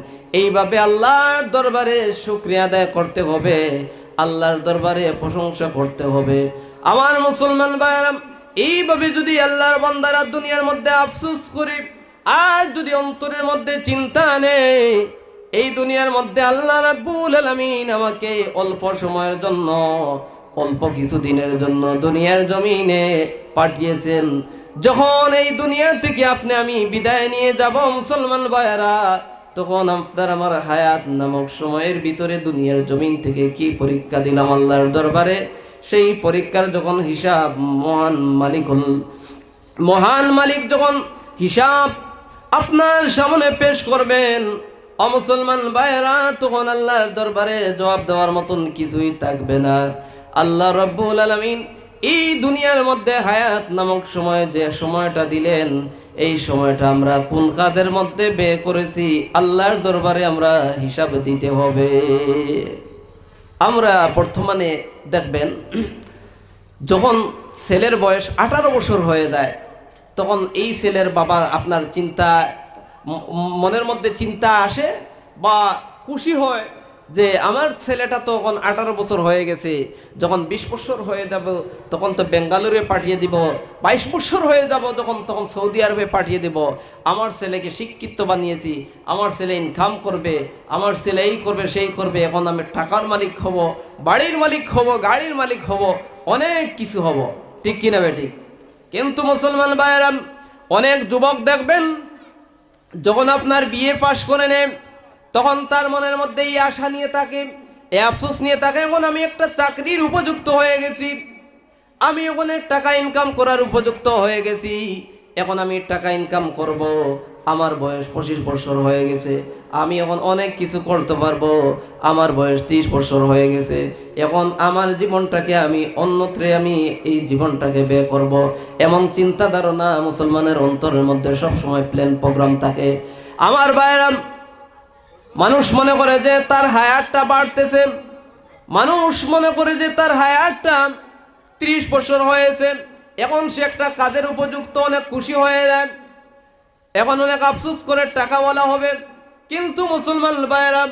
S1: এইভাবে আল্লাহর দরবারে শুকরিয়া আদায় করতে হবে, আল্লাহর দরবারে প্রশংসা করতে হবে। আমার মুসলমান ভাইরা, এইভাবে যদি আল্লাহর বান্দারা দুনিয়ার মধ্যে আফসোস করে আর যদি অন্তরের মধ্যে চিন্তা নেই, এই দুনিয়ার মধ্যে আল্লাহ রাব্বুল আলামিন আমাকে অল্প সময়ের জন্য, অল্প কিছু দিনের জন্য দুনিয়ার জমিনে পাঠিয়েছেন। যখন এই দুনিয়া থেকে আমি বিদায় নিয়ে যাব মুসলমান ভাইরা, তখন আপনার আমার হায়াত নামক সময়ের ভিতরে দুনিয়ার জমিন থেকে কি পরীক্ষা দিলাম আল্লাহর দরবারে, সেই পরীক্ষার যখন হিসাব মহান মালিক যখন হিসাব আপনার সামনে পেশ করবেন মুসলমান ভাইরা, তখন আল্লাহর দরবারে জবাব দেওয়ার মতন কিছুই থাকবে না। আল্লাহ রাব্বুল আলামিন এই দুনিয়ার মধ্যে হায়াত নামক সময় যে সময়টা দিলেন, এই সময়টা আমরা কোন কাজের মধ্যে ব্যয় করেছি আল্লাহর দরবারে আমরা হিসাব দিতে হবে। আমরা বর্তমানে দেখবেন, যখন ছেলের বয়স 18 বছর হয়ে যায়, তখন এই ছেলের বাবা আপনার মনের মধ্যে চিন্তা আসে বা খুশি হয় যে আমার ছেলেটা তো এখন 18 বছর হয়ে গেছে, যখন 20 বছর হয়ে যাব তখন তো বেঙ্গালুরুতে পাঠিয়ে দিব, 22 বছর হয়ে যাব তখন সৌদি আরবে পাঠিয়ে দেব। আমার ছেলেকে শিক্ষিত বানিয়েছি, আমার ছেলে ইনকাম করবে, আমার ছেলে এই করবে সেই করবে, এখন আমি টাকার মালিক হব, বাড়ির মালিক হব, গাড়ির মালিক হব, অনেক কিছু হব, ঠিক কিনা বেঠিক? কিন্তু মুসলমান ভাইয়েরা, অনেক যুবক দেখবেন যখন আপনার বিয়ে পাশ করে নেন, তখন তার মনের মধ্যে এই আশা নিয়ে থাকে, এই আফসোস নিয়ে থাকে, এখন আমি একটা চাকরির উপযুক্ত হয়ে গেছি, আমি ওখানে টাকা ইনকাম করার উপযুক্ত হয়ে গেছি, এখন আমি টাকা ইনকাম করব, আমার বয়স 25 বছর হয়ে গেছে, আমি এখন অনেক কিছু করতে পারবো, আমার বয়স 30 বছর হয়ে গেছে, এখন আমার জীবনটাকে আমি অন্যত্রে এই জীবনটাকে ব্যয় করব, এমন চিন্তা ধারণা মুসলমানের অন্তরের মধ্যে সবসময় প্ল্যান প্রোগ্রাম থাকে। আমার ভাইরা, মানুষ মনে করে যে তার হায়াতটা বাড়তেছে, মানুষ মনে করে যে তার হায়াতটা 30 বছর হয়েছে, এখন সে একটা কাজের উপযুক্ত, অনেক খুশি হয়ে যায়, এখন অনেক আফসোস করে টাকাওয়ালা হবে। কিন্তু মুসলমান ভাইরা,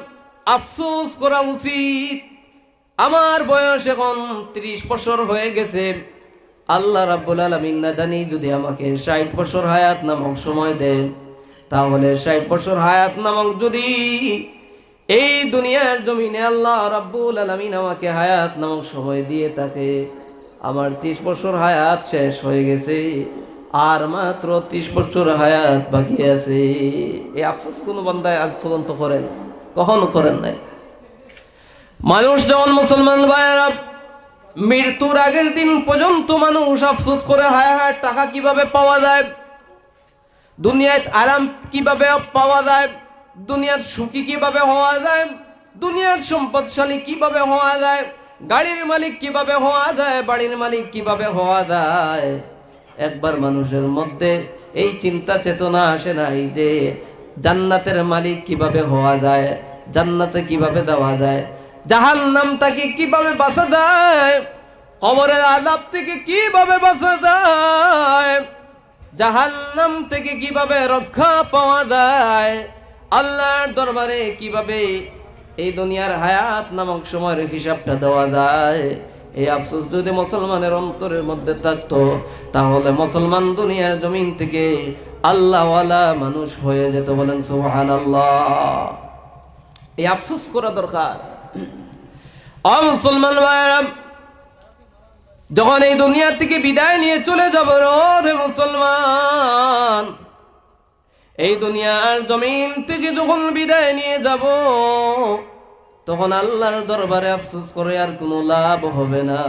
S1: আফসোস করা উচিত, আমার বয়স এখন 30 বছর হয়ে গেছে, আল্লাহ রাব্বুল আলামিন না জানি যদি আমাকে 60 বছর হায়াত নামক সময় দেন, তাহলে 60 বছর হায়াত নামক যদি এই দুনিয়ার জমিনে আল্লাহ রাব্বুল আলামিন আমাকে হায়াত নামক সময় দিয়ে থাকে, আমার 30 বছর হায়াত শেষ হয়ে গেছে, আর মাত্র 30 বছর হায়াত বাকি আছে। এই আফসোস কোন বান্দায় আজ পর্যন্ত করেন? কখনো করেন নাই। মানুষ যখন মুসলমান ভাইয়েরা মৃত্যুর আগের দিন পর্যন্ত মানুষ আফসোস করে, হায় হায় টাকা কিভাবে পাওয়া যায়, দুনিয়ায় আরাম কিভাবে পাওয়া যায়, দুনিয়ার সুখী কিভাবে হওয়া যায়, দুনিয়ার সম্পদশালী কিভাবে হওয়া যায়, গাড়ির মালিক কিভাবে হওয়া যায়, বাড়ির মালিক কিভাবে হওয়া যায়। একবার মানুষের মধ্যে এই চিন্তা চেতনা আসে নাই যে জান্নাতের মালিক কিভাবে হওয়া যায়, জান্নাতে কিভাবে দেওয়া যায়, জাহান্নাম থেকে কিভাবে বাঁচা যায়, কবরের আযাব থেকে কিভাবে বাঁচা যায়, জাহান্নাম থেকে কিভাবে রক্ষা পাওয়া যায়, আল্লাহর দরবারে কিভাবে এই দুনিয়ার হায়াত নামক সময়ের হিসাবটা দেওয়া যায়। এই আফসোস যদি মুসলমানের অন্তরের মধ্যে থাকতো, তাহলে মুসলমান দুনিয়ার জমিন থেকে আল্লাহওয়ালা মানুষ হয়ে যেত। বলেন সুবহানাল্লাহ। এই আফসোস করা দরকার। মুসলমান ভাইরা, যখন এই দুনিয়া থেকে বিদায় নিয়ে চলে যাব রে মুসলমান, এই দুনিয়ার জমিন থেকে যখন বিদায় নিয়ে যাব, তখন আল্লাহর দরবারে আফসোস করে আর কোনো লাভ হবে না।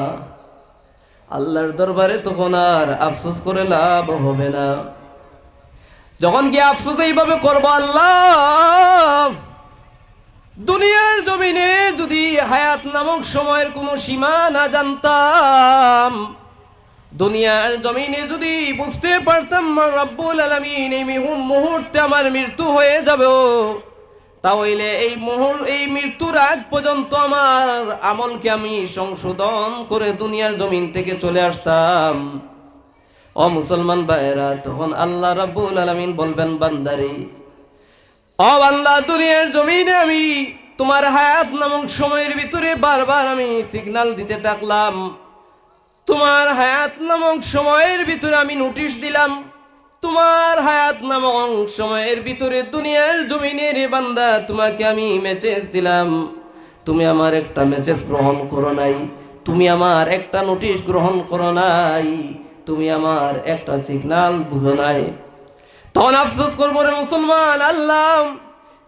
S1: আল্লাহর দরবারে তখন আর আফসোস করে লাভ হবে না। যখন কি আফসোস এইভাবে করবো, আল্লাহ দুনিয়ার জমিনে যদি হায়াত নামক সময়ের কোনো সীমা না জানতাম, দুনিয়ার জমিনে যদি বুঝতে পারতাম রব্বুল আলামিন এই মুহূর্তে আমার মৃত্যু হয়ে যাবে, তাহলে এই মৃত্যুর আগ পর্যন্ত আমার আমলকে আমি সংশোধন করে দুনিয়ার জমিন থেকে চলে আসতাম। ও মুসলমান ভাইরা, তখন আল্লাহ রাব্বুল আলামিন বলবেন, বান্দারে, ও বান্দা, দুনিয়ার জমিনে আমি তোমার হায়াত নামক সময়ের ভিতরে বারবার আমি সিগন্যাল দিতে থাকলাম। তোমার হায়াত নামক সময়ের ভিতরে আমি নোটিশ দিলাম। তোমার হায়াত নামক সময়ের ভিতরে দুনিয়ার জমিনে রে বান্দা, তোমাকে আমি মেসেজ দিলাম। তুমি আমার একটা মেসেজ গ্রহণ করো নাই, তুমি আমার একটা নোটিশ গ্রহণ করো নাই, তুমি আমার একটা সিগন্যাল বুঝো নাই। তখন আফসোস করবো রে মুসলমান, আল্লাহ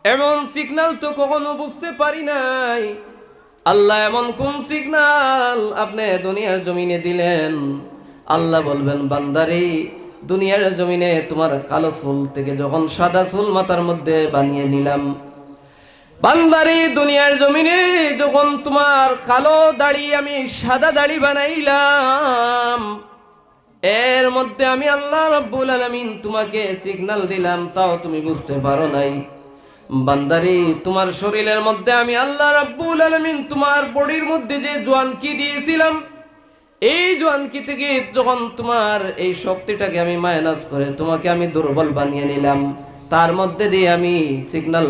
S1: এমন সিগন্যাল তো কখনো বুঝতে পারি নাই। আল্লাহ এমন কোন সিগন্যাল আপনি দুনিয়ার জমিনে দিলেন? আল্লাহ বলবেন, বান্দারে, দুনিয়ার জমিনে তোমার কালো চুল থেকে যখন সাদা চুল মাথার মধ্যে বানিয়ে নিলাম, বান্দারে, দুনিয়ার জমিনে যখন তোমার কালো দাড়ি আমি সাদা দাড়ি বানাইলাম, এর মধ্যে আমি আল্লাহ রাব্বুল আলামিন তোমাকে সিগন্যাল দিলাম, তাও তুমি বুঝতে পারো নাই। বান্দারে, তোমার শরীরের মধ্যে আমি আল্লাহ রাব্বুল আলামিন তোমার বডির মধ্যে যে জোয়ানকি দিয়েছিলাম, এই জোয়ানকি থেকে যখন তোমার এই শক্তিটাকে আমি মাইনাস করে তোমাকে আমি দুর্বল বানিয়ে নিলাম, তার মধ্যে দিয়ে আমি সিগন্যাল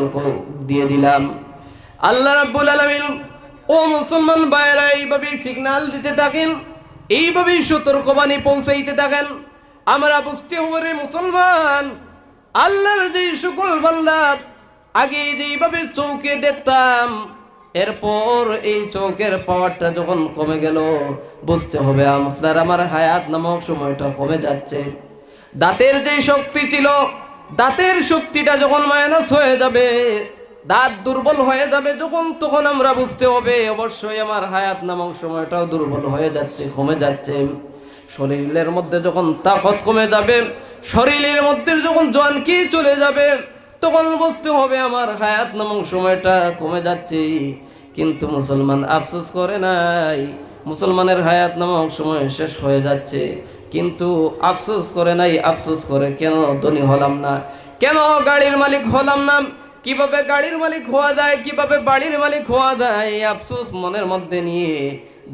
S1: দিয়ে দিলাম। আল্লাহ রাব্বুল আলামিন ও মুসলমান ভাইরা এইভাবে সিগন্যাল দিতে থাকেন, এইভাবেই সতর্কবাণী পৌঁছাইতে থাকেন। আমরা বুঝতে হবে রে মুসলমান, আল্লাহর যে সকল বান্দা আগে যেইভাবে চৌকে দেখতাম, এরপর এই চৌকের পাওয়ারটা যখন কমে গেল, বুঝতে হবে আপনার আমার হায়াত নামক সময়টা কমে যাচ্ছে। দাঁতের যে শক্তি ছিল, দাঁতের শক্তিটা যখন মাইনাস হয়ে যাবে, দাঁত দুর্বল হয়ে যাবে যখন, তখন আমরা বুঝতে হবে অবশ্যই আমার হায়াত নামক সময়টাও দুর্বল হয়ে যাচ্ছে, কমে যাচ্ছে। শরীরের মধ্যে যখন তাকত কমে যাবে, শরীরের মধ্যে যখন জোয়ানকি চলে যাবে, তখন বুঝতে হবে আমার হায়াত নামক সময়টা কমে যাচ্ছে। কিন্তু মুসলমান আফসোস করে নাই, মুসলমানের হায়াত নামক সময় শেষ হয়ে যাচ্ছে, কিন্তু আফসোস করে নাই। আফসোস করে কেন ধনী হলাম না, কেন গাড়ির মালিক হলাম না, কিভাবে গাড়ির মালিক হওয়া যায়, কিভাবে বাড়ির মালিক হওয়া যায়, আফসোস মনের মধ্যে নিয়ে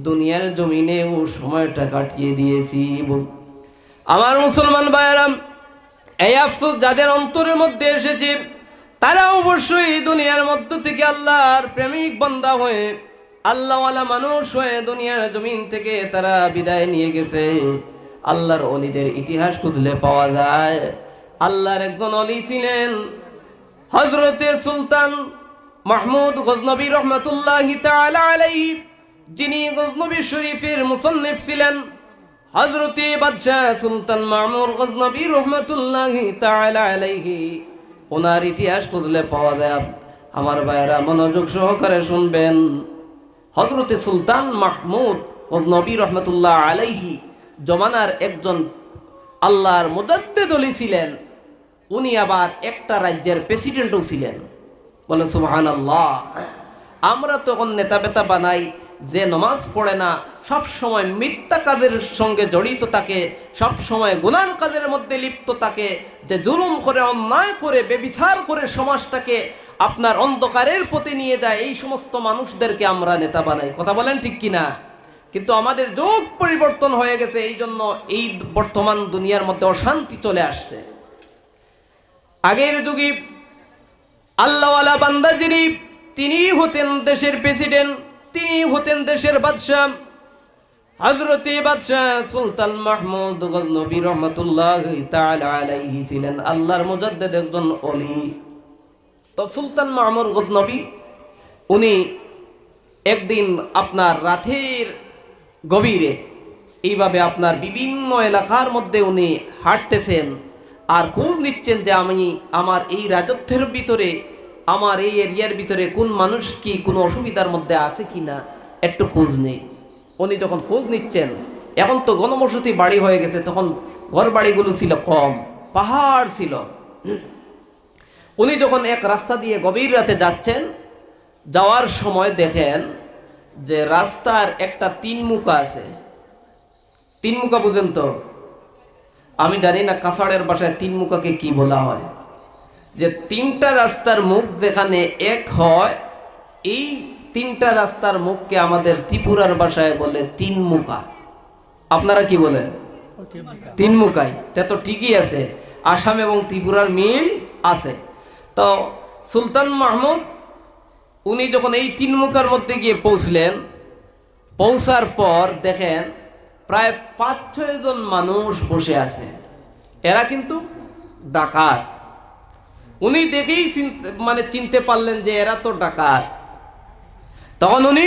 S1: দুনিয়ার জমিনে ও সময়টা কাটিয়ে দিয়েছি। আমার মুসলমান ভাইয়েরা, এই আফসোস যাদের অন্তরের মধ্যে এসেছে, তারা অবশ্যই দুনিয়ার মধ্য থেকে আল্লাহর প্রেমিক বান্দা হয়ে, আল্লাহওয়ালা মানুষ হয়ে দুনিয়ার জমিন থেকে তারা বিদায় নিয়ে গেছে। আল্লাহর ওলিদের ইতিহাস খুঁজলে পাওয়া যায়, আল্লাহর একজন ওলি ছিলেন হযরতে সুলতান মাহমুদ গজনবী রহমাতুল্লাহি তাআলা আলাইহি, যিনি গজনবী শরীফের মুসান্নিফ ছিলেন। হযরতে বাদশাহ সুলতান মামুর গজনবী রহমাতুল্লাহি তাআলা আলাইহি, ওনার ইতিহাস খুঁজলে পাওয়া যায়। আমার ভাইয়েরা মনোযোগ সহকারে শুনবেন। হযরতে সুলতান মাহমুদ গজনবী রহমাতুল্লাহ আলাইহি জমানার একজন আল্লাহর মুজাদ্দিদ ওলি ছিলেন। উনি আবার একটা রাজ্যের প্রেসিডেন্টও ছিলেন। বলেন সুবহানাল্লাহ। আমরা তখন নেতা বেতা বানাই, যে নামাজ পড়ে না, সব সময় মিথ্যা কাজের সঙ্গে জড়িত থাকে, সব সময় গুনাহ কাজের মধ্যে লিপ্ত থাকে, যে জুলুম করে, অন্যায় করে, বেবিচার করে সমাজটাকে আপনার অন্ধকারের পথে নিয়ে যায়, এই সমস্ত মানুষদেরকে আমরা নেতা বানাই। কথা বলেন ঠিক কিনা? কিন্তু আমাদের যুগ পরিবর্তন হয়ে গেছে, এই জন্য এই বর্তমান দুনিয়ার মধ্যে অশান্তি চলে আসছে। আগের যুগে আল্লাহওয়ালা বান্দা যিনি, তিনি হতেন দেশের প্রেসিডেন্ট, তিনি হতেন দেশের বাদশাহ। হযরতে বাদশাহ সুলতান মাহমুদ গজনবী রহমাতুল্লাহি তাআলা আলাইহি ছিলেন আল্লাহর মুজাদ্দিদ একজন ওলি। তো সুলতান মাহমুদ গজনবী উনি একদিন আপনার রাতের গভীরে এইভাবে আপনার বিভিন্ন এলাকার মধ্যে উনি হাঁটতেছেন, আর খোঁজ নিচ্ছেন যে আমি আমার এই রাজত্বের ভিতরে, আমার এই এরিয়ার ভিতরে কোন মানুষ কি কোনো অসুবিধার মধ্যে আছে কিনা, একটু খোঁজ নেই। উনি যখন খোঁজ নিচ্ছেন, এখন তো ঘনবসতি বাড়ি হয়ে গেছে, তখন ঘর বাড়িগুলো ছিল কম, পাহাড় ছিল। উনি যখন এক রাস্তা দিয়ে গভীর রাতে যাচ্ছেন, যাওয়ার সময় দেখেন যে রাস্তার একটা তিন মুখা আছে। তিন মুখা বুঝেন তো? আমি জানি না কাছাড়ের ভাষায় তিন মুখাকে কি বলা হয়। যে তিনটা রাস্তার মুখ যেখানে এক হয়, এই তিনটা রাস্তার মুখকে আমাদের ত্রিপুরার ভাষায় বলে তিন মুখা। আপনারা কি বলেন? তিন মুখাই, তা তো ঠিকই আছে, আসাম এবং ত্রিপুরার মিল আছে। তো সুলতান মাহমুদ উনি যখন এই তিন মুখার মধ্যে গিয়ে পৌঁছলেন, পৌঁছার পর দেখেন প্রায় ৫-৬ জন মানুষ বসে আছে, এরা কিন্তু ডাকাত। উনি দেখেই চিনতে পারলেন যে এরা তো ডাকাত। তখন উনি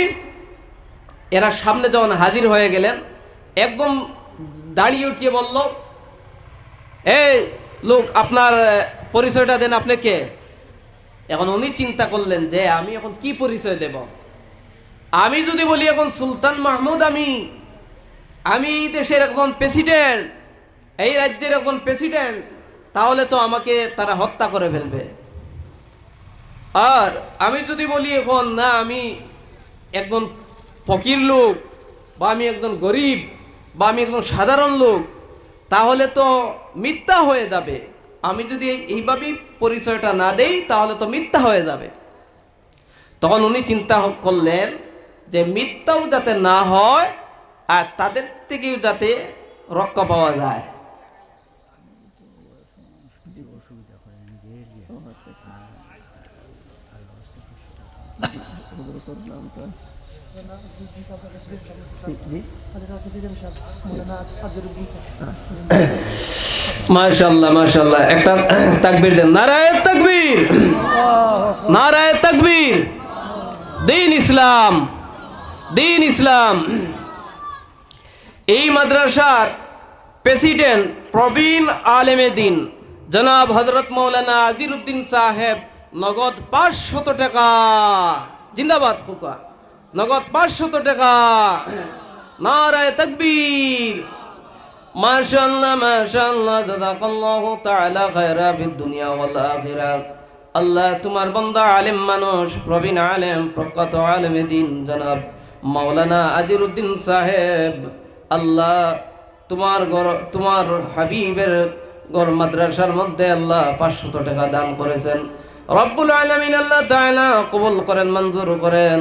S1: এরা সামনে যখন হাজির হয়ে গেলেন, একদম দাঁড়িয়ে উঠিয়ে বলল, এই লোক, আপনার পরিচয়টা দেন, আপনি কে? এখন উনি চিন্তা করলেন যে আমি এখন কি পরিচয় দেব। আমি যদি বলি এখন সুলতান মাহমুদ, আমি এই দেশের এখন প্রেসিডেন্ট, এই রাজ্যের এখন প্রেসিডেন্ট, তাহলে তো আমাকে তারা হত্যা করে ফেলবে। আর আমি যদি বলি এখন না, আমি একজন ফকির লোক, বা আমি একজন গরিব, বা আমি একজন সাধারণ লোক, তাহলে তো মিথ্যা হয়ে যাবে। আমি যদি এইভাবেই পরিচয়টা না দেই তাহলে তো মিথ্যা হয়ে যাবে। তখন উনি চিন্তা করলেন যে মিথ্যাও যাতে না হয় আর তাদের থেকেও যাতে রক্ষা পাওয়া যায়। মাশাআল্লাহ মাশাআল্লাহ, একটা তাকবীর দেন, নারায়ে তাকবীর, নারায়ে তাকবীর। দ্বীন ইসলাম, দ্বীন ইসলাম। এই মাদ্রাসার প্রেসিডেন্ট প্রবীণ আলেমে দ্বীন জনাব হযরত মাওলানা আজিরউদ্দিন সাহেব নগদ ৫০০ টাকা, জিন্দাবাদ খোকা, নগদ ৫০০ টাকা। নারায়ে তাকবীর। মাশাআল্লাহ মাশাআল্লাহ, জাযাকাল্লাহু তাআলা খায়রা ফিদ দুনিয়া ওয়াল আখিরাহ। আল্লাহ তোমার বান্দা আলেম মানুষ, প্রবীণ আলেম, প্রখ্যাত আলেমে দ্বীন জনাব মাওলানা আজিরউদ্দিন সাহেব, আল্লাহ তোমার হাবিবের গড় মাদ্রাসার মধ্যে আল্লাহ ৫০০ টাকা দান করেছেন। রব্বুল আলামিন আল্লাহ তাআলা কবুল করেন, মঞ্জুর করেন।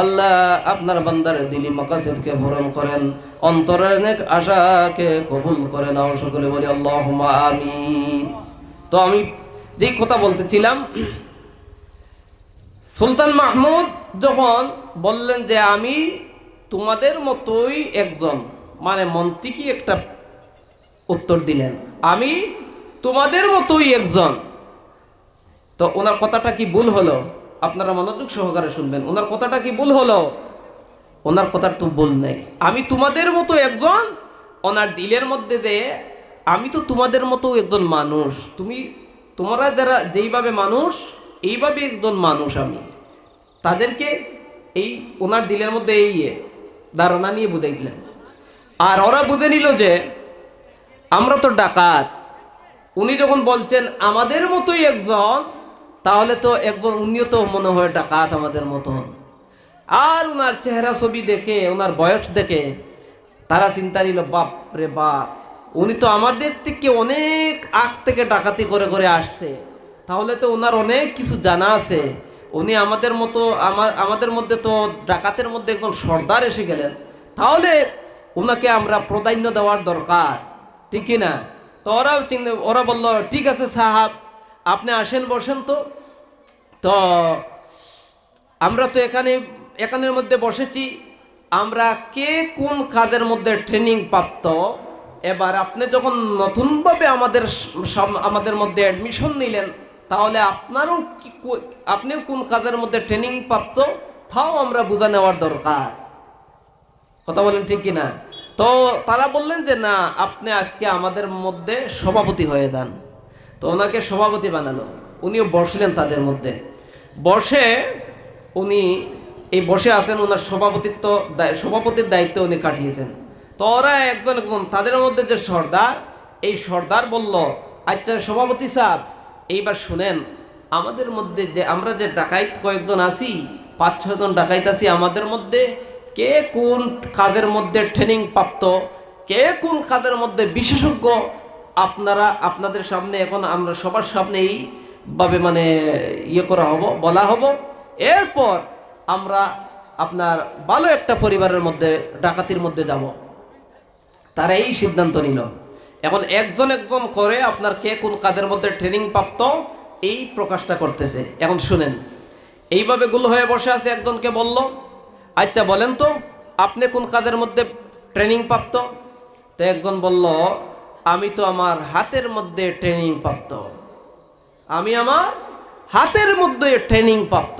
S1: আল্লাহ আপনার বান্দার দিলি মাকাসিদকে পূরণ করেন, অন্তরের নেক আশাকে কবুল করেন। আমরা সকলে বলি আল্লাহুম্মা আমিন। তো আমি যেই কথা বলতেছিলাম, সুলতান মাহমুদ যখন বললেন যে আমি তোমাদের মতোই একজন, মানে মন্ত্রী কি একটা উত্তর দিলেন, আমি তোমাদের মতোই একজন। তো ওনার কথাটা কি ভুল হলো? আপনারা মনোযোগ সহকারে শুনবেন, ওনার কথাটা কি ভুল হলো? ওনার কথার তো ভুল নেই। আমি তোমাদের মতো একজন, ওনার দিলের মধ্যে দিয়ে আমি তো তোমাদের মতো একজন মানুষ, তোমরা যারা যেইভাবে মানুষ, এইভাবে একজন মানুষ আমি। তাদেরকে এই ওনার দিলের মধ্যে এই ধারণা নিয়ে বুঝাই দিলেন। আর ওরা বুঝে নিল যে আমরা তো ডাকাত। উনি যখন বলছেন আমাদের মতোই একজন, তাহলে তো একজন উনিও তো মনে হয় ডাকাত আমাদের মতন। আর ওনার চেহারা ছবি দেখে, ওনার বয়স দেখে তারা চিন্তা নিল, বাপ রে বাপ, উনি তো আমাদের থেকে অনেক আগ থেকে ডাকাতি করে করে আসছে, তাহলে তো ওনার অনেক কিছু জানা আছে। উনি আমাদের মতো, আমাদের মধ্যে তো ডাকাতের মধ্যে একজন সর্দার এসে গেলেন, তাহলে ওনাকে আমরা প্রাধান্য দেওয়ার দরকার, ঠিক কিনা? তো ওরা বলল ঠিক আছে সাহাব, আপনি আসেন, বসেন। তো আমরা তো এখানের মধ্যে বসেছি, আমরা কে কোন কাজের মধ্যে ট্রেনিং প্রাপ্ত, এবার আপনি যখন নতুনভাবে আমাদের মধ্যে অ্যাডমিশন নিলেন, তাহলে আপনিও কোন কাজের মধ্যে ট্রেনিং প্রাপ্ত, তাও আমরা বুঝা নেওয়ার দরকার। কথা বলেন ঠিক কিনা? তো তারা বললেন যে না, আপনি আজকে আমাদের মধ্যে সভাপতি হয়ে যান। তো ওনাকে সভাপতি বানালো, উনিও বসলেন তাদের মধ্যে। বসে উনি এই বসে আছেন, ওনার সভাপতির দায়িত্ব উনি কাটিয়েছেন। তো ওরা একজন তাদের মধ্যে যে সর্দার, এই সর্দার বলল, আচ্ছা সভাপতি সাহেব, এইবার শুনেন, আমাদের মধ্যে যে আমরা যে ডাকাইত কয়েকজন আছি, ৫-৬ জন ডাকাইত আছি, আমাদের মধ্যে কে কোন কাজের মধ্যে ট্রেনিং প্রাপ্ত, কে কোন কাজের মধ্যে বিশেষজ্ঞ, আপনাদের সামনে এখন আমরা সবার সামনে এইভাবে বলা হবো। এরপর আমরা আপনার ভালো একটা পরিবারের মধ্যে, ডাকাতির মধ্যে যাব। তারা এই সিদ্ধান্ত নিল। এখন একজন একজন করে আপনার কে কোন কাজের মধ্যে ট্রেনিং প্রাপ্ত এই প্রকাশটা করতেছে। এখন শুনেন, এইভাবে গুলো হয়ে বসে আছে। একজনকে বলল, আচ্ছা বলেন তো আপনি কোন কাজের মধ্যে ট্রেনিং প্রাপ্ত? তো একজন বলল, আমি তো আমার হাতের মধ্যে ট্রেনিং প্রাপ্ত, আমি আমার হাতের মধ্যে ট্রেনিং প্রাপ্ত।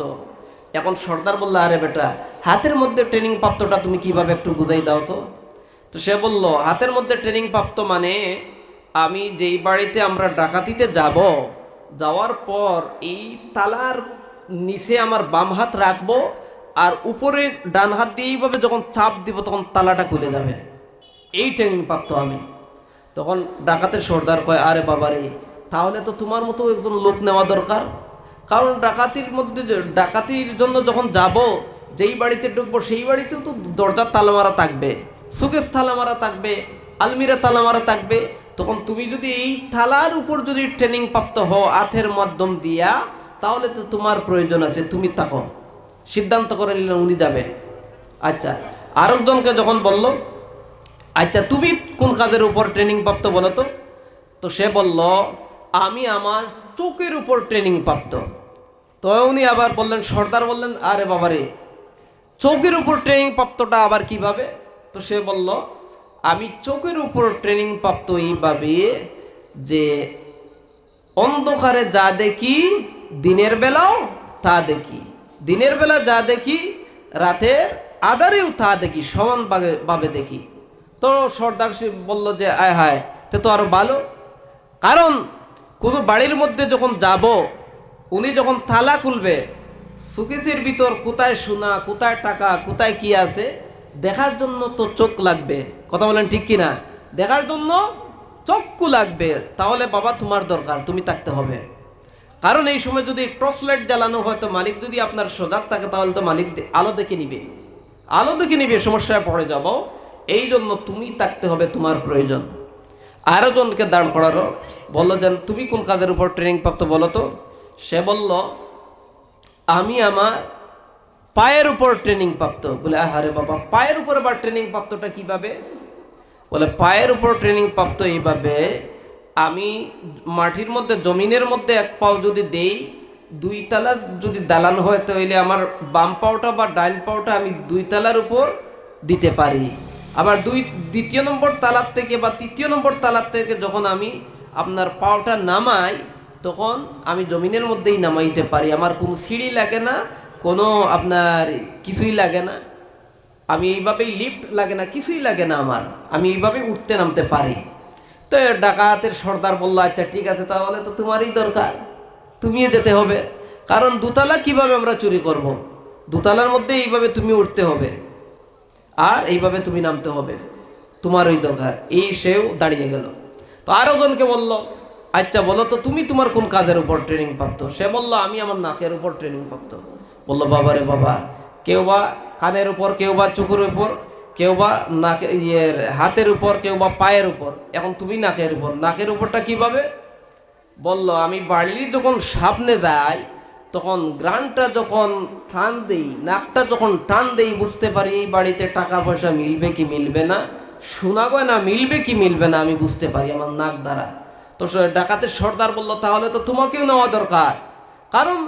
S1: এখন সর্দার বলল, আরে বেটা, হাতের মধ্যে ট্রেনিং প্রাপ্তটা তুমি কিভাবে একটু বুঝাই দাও তো। তো সে বলল, হাতের মধ্যে ট্রেনিং প্রাপ্ত মানে আমি যেই বাড়িতে আমরা ডাকাতিতে যাব, যাওয়ার পর এই তালার নিচে আমার বাম হাত রাখবো আর উপরে ডান হাত দিয়ে এইভাবে যখন চাপ দিব তখন তালাটা খুলে যাবে, এই ট্রেনিং প্রাপ্ত আমি। তখন ডাকাতের সর্দার কয়, আরে বাবারে, তাহলে তো তোমার মতো একজন লোক নেওয়া দরকার। কারণ ডাকাতির জন্য যখন যাব, যেই বাড়িতে ঢুকবো সেই বাড়িতেও তো দরজার তালা মারা থাকবে, সুকেশ তালা মারা থাকবে, আলমিরা তালা মারা থাকবে। তখন তুমি যদি এই থালার উপর যদি ট্রেনিং প্রাপ্ত হও হাতের মাধ্যম দিয়া, তাহলে তো তোমার প্রয়োজন আছে, তুমি থাকো। সিদ্ধান্ত করে নিলেন উনি যাবে। আচ্ছা, আরেকজনকে যখন বলল, আচ্ছা তুমি কোন কাজের উপর ট্রেনিং প্রাপ্ত বলো তো? তো সে বলল, আমি আমার চোখের উপর ট্রেনিং প্রাপ্ত। তো উনি আবার বললেন, সর্দার বললেন, আরে বাবারে, চোখের উপর ট্রেনিং প্রাপ্তটা আবার কিভাবে? তো সে বলল, আমি চোখের উপর ট্রেনিং প্রাপ্ত এইভাবে যে অন্ধকারে যা দেখি দিনের বেলাও তা দেখি, দিনের বেলা যা দেখি রাতের আধারেও তা দেখি, সমানভাবে দেখি। তো সর্দার সে বলল যে, আয় হায়, তো আরো ভালো। কারণ কোনো বাড়ির মধ্যে যখন যাব, উনি যখন থালা খুলবে, সুকেসের ভিতর কোথায় সোনা, কোথায় টাকা, কোথায় কি আছে দেখার জন্য তো চোখ লাগবে। কথা বলেন ঠিক কিনা? দেখার জন্য চক্ষু লাগবে। তাহলে বাবা তোমার দরকার, তুমি থাকতে হবে। কারণ এই সময় যদি টর্চ লাইট জ্বালানো হয়, তো মালিক যদি আপনার সজাগ থাকে, তাহলে তো মালিক আলো দেখে নিবে, আলো দেখে নিবে, সমস্যায় পড়ে যাব। এই জন্য তুমি থাকতে হবে, তোমার প্রয়োজন। আরো জনকে দাঁড় করারও বললো, যেন তুমি কোন কাজের উপর ট্রেনিং প্রাপ্ত বলো তো? সে বলল, আমি আমার পায়ের উপর ট্রেনিং প্রাপ্ত। বলে, আরে বাবা, পায়ের উপর আবার ট্রেনিং প্রাপ্তটা কিভাবে? বলে, পায়ের উপর ট্রেনিং প্রাপ্ত এইভাবে, আমি মাটির মধ্যে, জমিনের মধ্যে এক পাও যদি দেই, দুই তালা যদি দালান হয়, তাহলে আমার বাম পাওটা বা ডাইন পাওটা আমি দুই তালার উপর দিতে পারি। আবার দ্বিতীয় নম্বর তালার থেকে বা তৃতীয় নম্বর তালার থেকে যখন আমি আপনার পাওটা নামাই, তখন আমি জমিনের মধ্যেই নামাইতে পারি। আমার কোনো সিঁড়ি লাগে না, কোনো আপনার কিছুই লাগে না, আমি এইভাবেই লিফট লাগে না, কিছুই লাগে না আমার, আমি এইভাবে উঠতে নামতে পারি। তো ডাকাতের সর্দার বলল, আচ্ছা ঠিক আছে, তাহলে তো তোমারই দরকার, তুমিও যেতে হবে। কারণ দোতলা কিভাবে আমরা চুরি করব? দোতলার মধ্যে এইভাবে তুমি উঠতে হবে আর এইভাবে তুমি নামতে হবে, তোমারই দরকার। এই সেও দাঁড়িয়ে গেল। তো আরো জনকে বলল, আচ্ছা বলো তো তুমি তোমার কোন কাজের উপর ট্রেনিং প্রাপ্ত? সে বলল, আমি আমার নাকের উপর ট্রেনিং প্রাপ্ত। বলল, বাবারে বাবা, কেউ বা কানের উপর, কেউ বা চোখের উপর, কেউ বা নাকের হাতের উপর, কেউ বা পায়ের উপর। এখন তুমি নাকের উপর, নাকের উপরটা কিভাবে? বলল, আমি বাড়ির যখন সামনে যাই, তখন গ্রানটা যখন টান দেই, নাকটা যখন টান দেই, বুঝতে পারি এই বাড়িতে টাকা পয়সা মিলবে কি মিলবে না, সোনা গয়না মিলবে কি মিলবে না, আমি বুঝতে পারি আমার নাক দ্বারা। তো ডাকাতের সর্দার বলল, তাহলে তো তোমাকেও নেওয়া দরকার। কারণ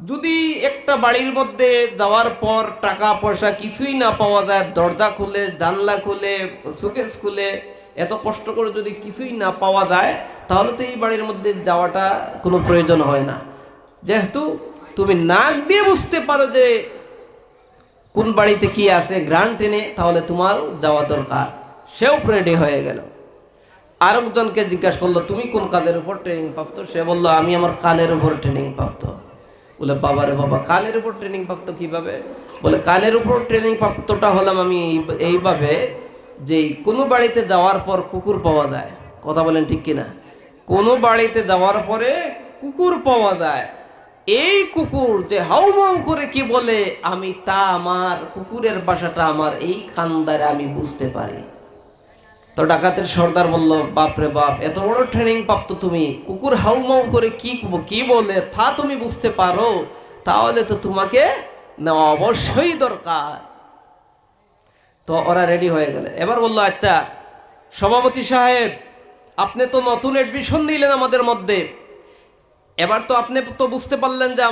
S1: যদি একটা বাড়ির মধ্যে যাওয়ার পর টাকা পয়সা কিছুই না পাওয়া যায়, দরজা খুলে, জানলা খুলে, সুকেস খুলে, এত কষ্ট করে যদি কিছুই না পাওয়া যায়, তাহলে তো এই বাড়ির মধ্যে যাওয়াটা কোনো প্রয়োজন হয় না। যেহেতু তুমি নাক দিয়ে বুঝতে পারো যে কোন বাড়িতে কি আছে, গ্রান টেনে, তাহলে তোমার যাওয়া দরকার। সেও রেডি হয়ে গেল। আরেকজনকে জিজ্ঞাসা করলো, তুমি কোন কাজের উপর ট্রেনিং প্রাপ্ত? সে বলল, আমি আমার কানের উপর ট্রেনিং প্রাপ্ত। বলে, বাবারে বাবা, কানের উপর ট্রেনিং প্রাপ্ত কিভাবে? বলে, কানের উপর ট্রেনিং প্রাপ্তটা হলাম আমি এইভাবে যে কোনো বাড়িতে যাওয়ার পর কুকুর পাওয়া যায়। কথা বলেন ঠিক কিনা? কোনো বাড়িতে যাওয়ার পরে কুকুর পাওয়া যায়, এই কুকুর যে হাউমাউ করে কি বলে, আমি তা আমার কুকুরের বাসাটা আমার এই কান্দারে আমি বুঝতে পারি। তো ডাকাতের সর্দার বলল, বাপরে বাপ, এত বড় ট্রেনিং প্রাপ্ত তুমি, কুকুর হাউমাউ করে কি বলে তা তুমি বুঝতে পারো, তাহলে তো তোমাকে নেওয়া অবশ্যই দরকার। তো ওরা রেডি হয়ে গেলে। এবার বললো, আচ্ছা সভাপতি সাহেব, আপনি তো নতুন এডমিশন নিলেন আমাদের মধ্যে, এবার তো আপনি তো বুঝতে পারলেন যে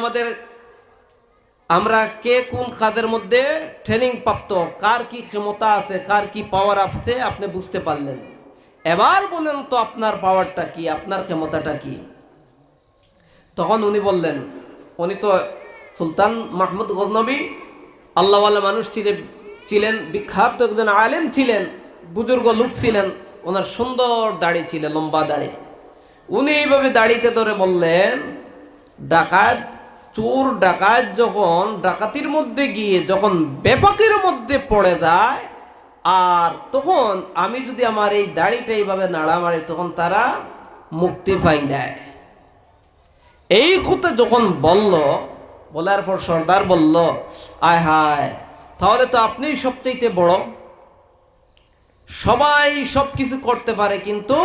S1: আমরা কে কোন কাজের মধ্যে ট্রেনিং প্রাপ্ত, কার কি ক্ষমতা আছে, কার কি পাওয়ার আছে আপনি বুঝতে পারলেন। এবার বলেন তো আপনার পাওয়ারটা কি, আপনার ক্ষমতাটা কি? তখন উনি বললেন, উনি তো সুলতান মাহমুদ গজনবী আল্লাহওয়ালা মানুষ ছিলেন, বিখ্যাত একজন আলেম ছিলেন, বুজুর্গ লোক ছিলেন, ওনার সুন্দর দাড়ি ছিল, লম্বা দাড়ি। উনি এইভাবে দাড়িতে ধরে বললেন, ডাকাত চোর ডাকাত যখন ডাকাতির মধ্যে গিয়ে যখন বেপাকের মধ্যে পড়ে যায়, আর তখন আমি যদি আমার এই দাড়িটা এইভাবে নাড়া মারি, তখন তারা মুক্তি পাই নেয়। এই কথা যখন বলার পর সর্দার বলল, আয় হায়, তাহলে তো আপনিই সবচেয়ে বড়। সবাই সব কিছু করতে পারে, কিন্তু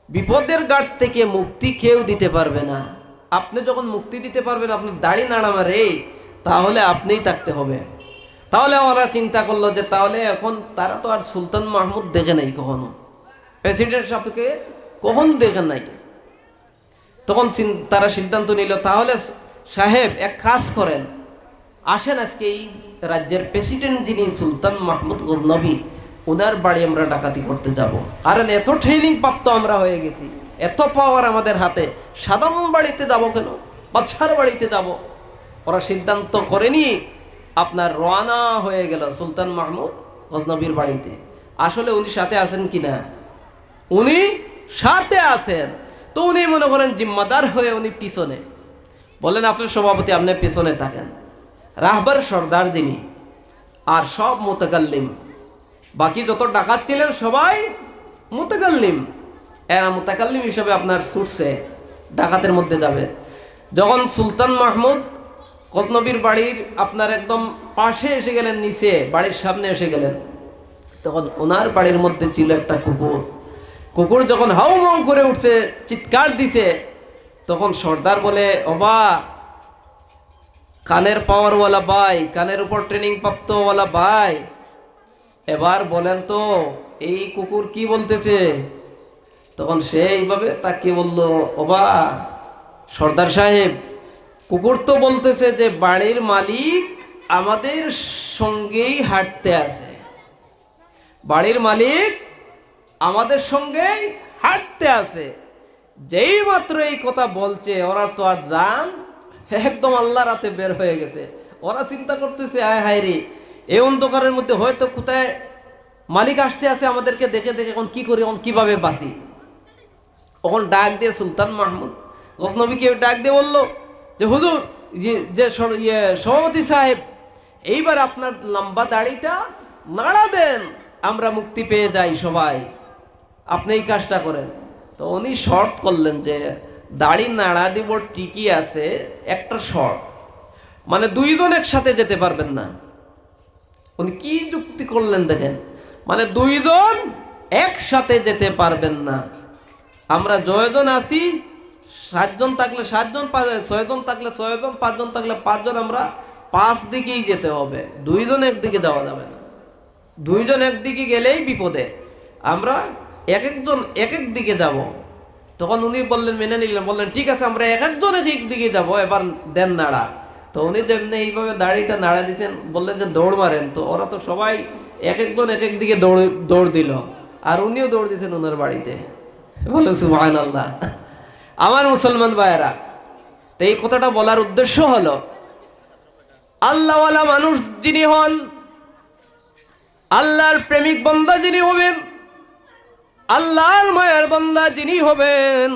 S1: বিপদের গাড় থেকে মুক্তি কেউ দিতে পারবে না। আপনি যখন মুক্তি দিতে পারবেন, আপনি দাড়ি নাড়া মারে, তাহলে আপনিই থাকতে হবে। তাহলে ওরা চিন্তা করলো যে তাহলে এখন তারা তো আর সুলতান মাহমুদ দেখে নাই কখনো, প্রেসিডেন্ট সাহেবকে কখন দেখে নাই। তখন তারা সিদ্ধান্ত নিল, তাহলে সাহেব এক কাজ করেন, আসেন আজকে এই রাজ্যের প্রেসিডেন্ট যিনি সুলতান মাহমুদ গজনবী, ওনার বাড়ি আমরা ডাকাতি করতে যাব। আর এত ট্রেনিং প্রাপ্ত আমরা হয়ে গেছি, এত পাওয়ার আমাদের হাতে, সাধারণ বাড়িতে যাব কেন, বাদশার বাড়িতে যাব। ওরা সিদ্ধান্ত করেনি, আপনার রওনা হয়ে গেল সুলতান মাহমুদ গজনবীর বাড়িতে। আসলে উনি সাথে আছেন কিনা? উনি সাথে আছেন। তো উনি মনে করেন জিম্মাদার হয়ে উনি পিছনে বলেন, আপনার সভাপতি আপনি পিছনে থাকেন, রাহবার সর্দার যিনি, আর সব মুতাকাল্লিম, বাকি যত ডাকাত ছিলেন সবাই মুতাকাল্লিম। এরা মুতাকাল্লিম হিসাবে আপনার ছুটছে, ডাকাতের মধ্যে যাবে। যখন সুলতান মাহমুদ গজনবীর বাড়ির আপনার একদম পাশে এসে গেলেন, নিচে বাড়ির সামনে এসে গেলেন, তখন ওনার বাড়ির মধ্যে ছিল একটা কুকুর। কুকুর যখন হাউ মাউ করে উঠছে, চিৎকার দিছে, তখন সর্দার বলে, ওবা কানের পাওয়ারওয়ালা ভাই, কানের উপর ট্রেনিং প্রাপ্তওয়ালা ভাই, এবার বলেন তো এই কুকুর কি বলতেছে? তখন সে এইভাবে তাকে বলল, ওবা সর্দার সাহেব, কুকুর তো বলতেছে যে বাড়ির মালিক আমাদের সঙ্গেই হাঁটতে আছে, বাড়ির মালিক আমাদের সঙ্গেই হাঁটতে আছে। যেই মাত্র এই কথা বলছে, ওরা তো আর জান একদম আল্লাহ রাতে বের হয়ে গেছে। ওরা চিন্তা করতেছে, আয় হায় রে, এই অন্ধকারের মধ্যে হয়তো কোথায় মালিক আসতে আছে, আমাদেরকে দেখে দেখে এখন কি করি, এখন কিভাবে বাঁচি। তখন ডাক দিয়ে সুলতান মাহমুদ গজনবীকে ডাক দিয়ে বলল যে, হুজুর, যে সভাপতি সাহেব, এইবার আপনার লম্বা দাড়িটা নাড়া দেন, আমরা মুক্তি পেয়ে যাই সবাই, আপনি এই কাজটা করেন। তো উনি শর্ট করলেন যে দাড়ি নাড়া দিব ঠিকই আছে, একটা শর্ট, মানে দুইজন একসাথে যেতে পারবেন না। উনি কি যুক্তি করলেন দেখেন, মানে দুইজন একসাথে যেতে পারবেন না। আমরা জয়জন আছি, 7 জন থাকলে 7 জন, 6 জন থাকলে 6 জন, 5 জন থাকলে 5 জন, আমরা 5 দিকেই যেতে হবে, দুইজন একদিকে যাওয়া যাবে না। দুইজন একদিকে গেলেই বিপদে, আমরা এক একজন এক এক দিকে যাব। তখন উনি বললেন, মেনে নিলেন, বললেন ঠিক আছে, আমরা এক একজন এক এক দিকে যাব, এবার দেন নাড়া। তো উনি যেমনি এইভাবে দাড়িটা নাড়া দিয়েছেন, বললেন যে দৌড় মারেন। তো ওরা তো সবাই এক একজন এক এক দিকে দৌড় দিল, আর উনিও দৌড় দিয়েছেন ওনার বাড়িতে। বলে সুবহানাল্লাহ। আমার মুসলমান ভাইয়েরা, তো এই কথাটা বলার উদ্দেশ্য হলো, আল্লাহওয়ালা মানুষ যিনি হন, আল্লাহর প্রেমিক বান্দা যিনি হবেন, আল্লাহর মায়ের বান্দা যিনি হবেন,